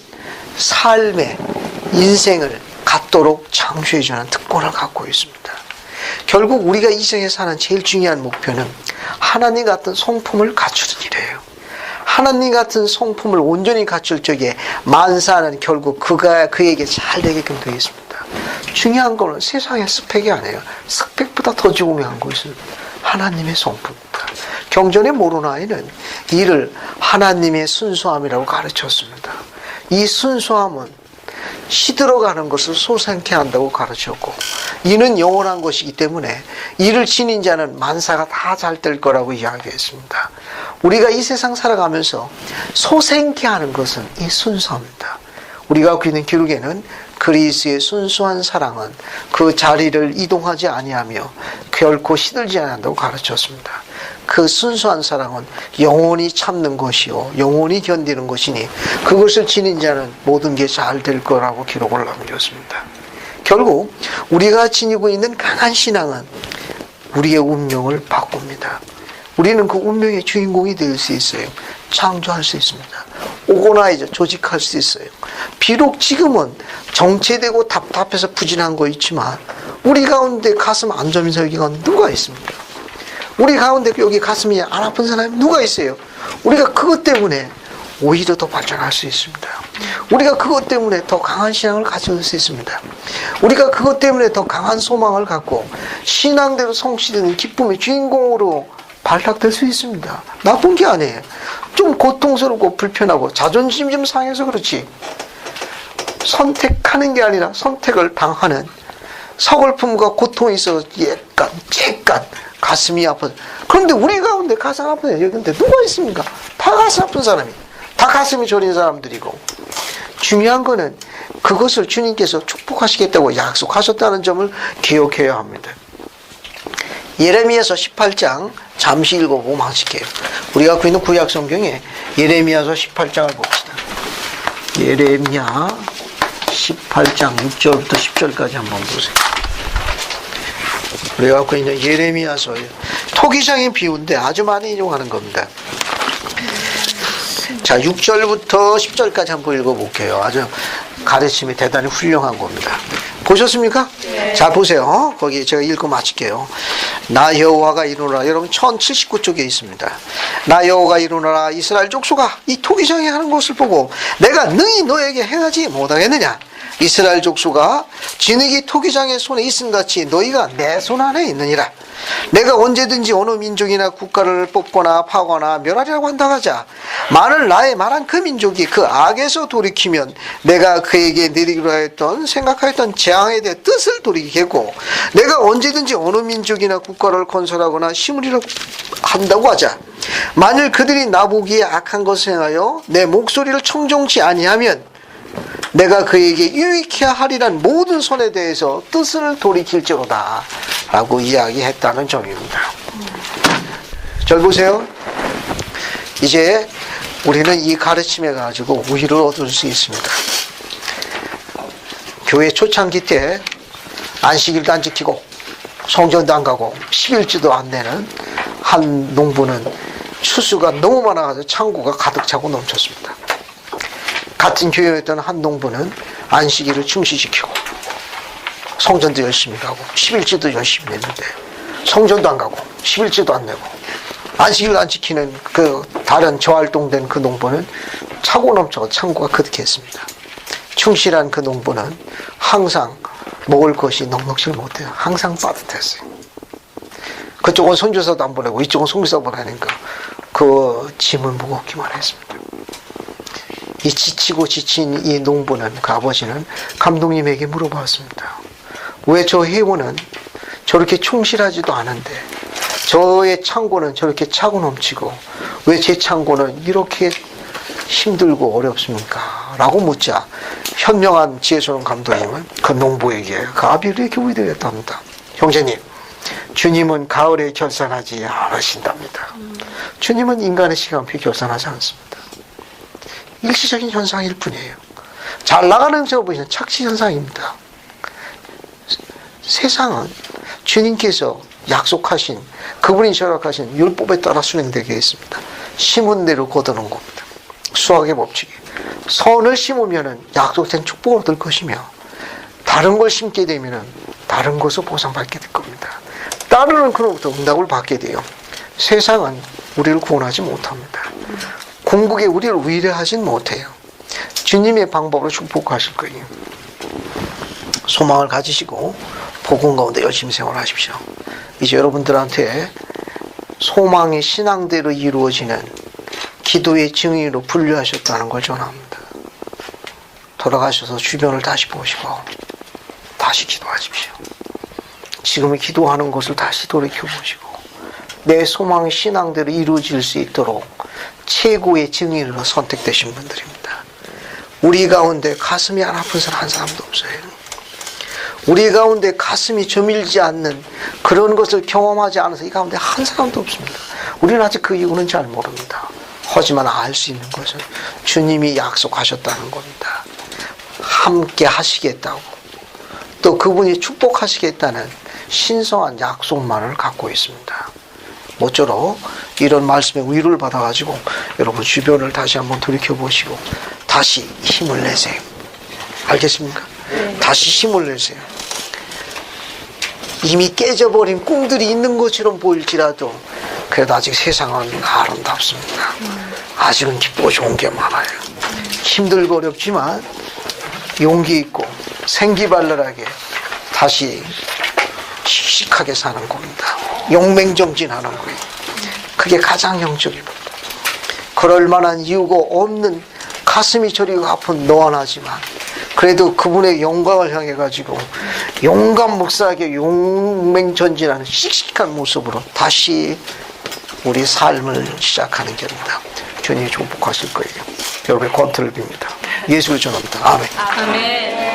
삶의 인생을 갖도록 창조해주는 특권을 갖고 있습니다. 결국 우리가 이 세상에 사는 제일 중요한 목표는 하나님 같은 성품을 갖추는 일이에요. 하나님 같은 성품을 온전히 갖출 적에 만사는 결국 그에게 잘 되게끔 되어 있습니다. 중요한 거는 세상의 스펙이 아니에요. 스펙보다 더 중요한 것은 하나님의 성품입니다. 경전의 모로나이는 이를 하나님의 순수함이라고 가르쳤습니다. 이 순수함은 시들어가는 것을 솟아나게 한다고 가르쳤고 이는 영원한 것이기 때문에 이를 지닌 자는 만사가 다 잘 될 거라고 이야기했습니다. 우리가 이 세상 살아가면서 솟아나게 하는 것은 이 순수함입니다. 우리가 갖고 있는 기록에는 그리스의 순수한 사랑은 그 자리를 이동하지 아니하며 결코 시들지 않는다고 가르쳤습니다. 그 순수한 사랑은 영원히 참는 것이요 영원히 견디는 것이니 그것을 지닌 자는 모든 게 잘 될 거라고 기록을 남겼습니다. 결국 우리가 지니고 있는 강한 신앙은 우리의 운명을 바꿉니다. 우리는 그 운명의 주인공이 될 수 있어요. 창조할 수 있습니다. 오거나이저, 조직할 수 있어요. 비록 지금은 정체되고 답답해서 부진한 거 있지만 우리 가운데 가슴 안 저민 설기가 누가 있습니까? 우리 가운데 여기 가슴이 안 아픈 사람이 누가 있어요? 우리가 그것 때문에 오히려 더 발전할 수 있습니다. 우리가 그것 때문에 더 강한 신앙을 가질 수 있습니다. 우리가 그것 때문에 더 강한 소망을 갖고 신앙대로 성취되는 기쁨의 주인공으로 발탁될 수 있습니다. 나쁜 게 아니에요. 좀 고통스럽고 불편하고 자존심 좀 상해서 그렇지. 선택하는 게 아니라 선택을 당하는 서글픔과 고통이 있어서 약간 가슴이 아픈. 그런데 우리 가운데 가슴 아픈 여기 근데 누가 있습니까? 다 가슴 아픈 사람이. 다 가슴이 저린 사람들이고. 중요한 거는 그것을 주님께서 축복하시겠다고 약속하셨다는 점을 기억해야 합니다. 예레미야서 18장 잠시 읽어보고 마칠게요. 우리가 갖고 있는 구약 성경에 예레미야서 18장을 봅시다. 예레미야 18장 6절부터 10절까지 한번 보세요. 우리가 갖고 있는 예레미야서 토기장의 비유인데 아주 많이 인용하는 겁니다. 자, 6절부터 10절까지 한번 읽어볼게요. 아주 가르침이 대단히 훌륭한 겁니다. 보셨습니까? 네. 자, 보세요. 거기 제가 읽고 마칠게요. 나 여호와가 이르노라. 여러분 1079쪽에 있습니다. 나 여호와가 이르노라. 이스라엘 족속아, 이 토기장이 하는 것을 보고 내가 능히 너에게 행하지 못하겠느냐. 이스라엘 족속아, 진흙이 토기장의 손에 있음같이 너희가 내 손 안에 있느니라. 내가 언제든지 어느 민족이나 국가를 뽑거나 파거나 멸하리라고 한다 하자. 만일 나의 말한 그 민족이 그 악에서 돌이키면 내가 그에게 내리기로 했던 생각하였던 재앙에 대해 뜻을 돌이키겠고, 내가 언제든지 어느 민족이나 국가를 건설하거나 심으리라고 한다고 하자. 만일 그들이 나보기에 악한 것을 행하여 내 목소리를 청종치 아니하면 내가 그에게 유익해야 하리란 모든 손에 대해서 뜻을 돌이킬지로다 라고 이야기했다는 점입니다. 절 보세요. 이제 우리는 이 가르침에 가지고 우위를 얻을 수 있습니다. 교회 초창기 때 안식일도 안 지키고 성전도 안 가고 11주도 안 내는 한 농부는 추수가 너무 많아서 창고가 가득 차고 넘쳤습니다. 같은 교회였던 한 농부는 안식일을 충실시키고 성전도 열심히 가고 11주도 열심히 냈는데 성전도 안 가고 11주도 안 내고 안식일 안 지키는 그 다른 저활동된 그 농부는 차고 넘쳐 창고가 그득했습니다. 충실한 그 농부는 항상 먹을 것이 넉넉지 못해요. 항상 빠듯했어요. 그쪽은 선교사도 안 보내고 이쪽은 선교사 보내니까 그 짐은 무겁기만 했습니다. 이 지치고 지친 이 농부는, 그 아버지는 감독님에게 물어봤습니다. 왜 저 회원은 저렇게 충실하지도 않은데 저의 창고는 저렇게 차고 넘치고 왜 제 창고는 이렇게 힘들고 어렵습니까? 라고 묻자 현명한 지혜스러운 감독님은 그 농부에게 그 아비를 이렇게 위로했답니다. 형제님, 주님은 가을에 결산하지 않으신답니다. 주님은 인간의 시간표 결산하지 않습니다. 일시적인 현상일 뿐이에요. 잘 나가는 저 보시는 착시 현상입니다. 세상은 주님께서 약속하신, 그분이 허락하신 율법에 따라 순행되게 있습니다. 심은 대로 거두는 겁니다. 수학의 법칙이. 선을 심으면 약속된 축복을 얻을 것이며 다른 걸 심게 되면 다른 것을 보상받게 될 겁니다. 따르는 그로부터 응답을 받게 돼요. 세상은 우리를 구원하지 못합니다. 궁극에 우리를 위로하진 못해요. 주님의 방법으로 축복하실 거예요. 소망을 가지시고 복음 가운데 열심히 생활하십시오. 이제 여러분들한테 소망이 신앙대로 이루어지는 기도의 증인으로 분류하셨다는 걸 전합니다. 돌아가셔서 주변을 다시 보시고 다시 기도하십시오. 지금 기도하는 것을 다시 돌이켜보시고 내 소망이 신앙대로 이루어질 수 있도록 최고의 증인으로 선택되신 분들입니다. 우리 가운데 가슴이 안 아픈 사람 한 사람도 없어요. 우리 가운데 가슴이 저밀지 않는 그런 것을 경험하지 않아서 이 가운데 한 사람도 없습니다. 우리는 아직 그 이유는 잘 모릅니다. 하지만 알 수 있는 것은 주님이 약속하셨다는 겁니다. 함께 하시겠다고, 또 그분이 축복하시겠다는 신성한 약속만을 갖고 있습니다. 모쪼록 이런 말씀에 위로를 받아가지고 여러분 주변을 다시 한번 돌이켜보시고 다시 힘을 내세요. 알겠습니까? 다시 힘을 내세요. 이미 깨져버린 꿈들이 있는 것처럼 보일지라도 그래도 아직 세상은 아름답습니다. 아직은 기쁘고 좋은 게 많아요. 힘들고 어렵지만 용기 있고 생기발랄하게 다시 씩씩하게 사는 겁니다. 용맹정진하는 거예요. 그게 가장 영적입니다. 그럴 만한 이유가 없는 가슴이 저리고 아픈 노안하지만 그래도 그분의 영광을 향해 가지고 용감 묵사하게 용맹전진하는 씩씩한 모습으로 다시 우리 삶을 시작하는 길입니다. 주님이 축복하실 거예요. 여러분의 권투를 빕니다. 예수를 전합니다. 아멘. 아멘.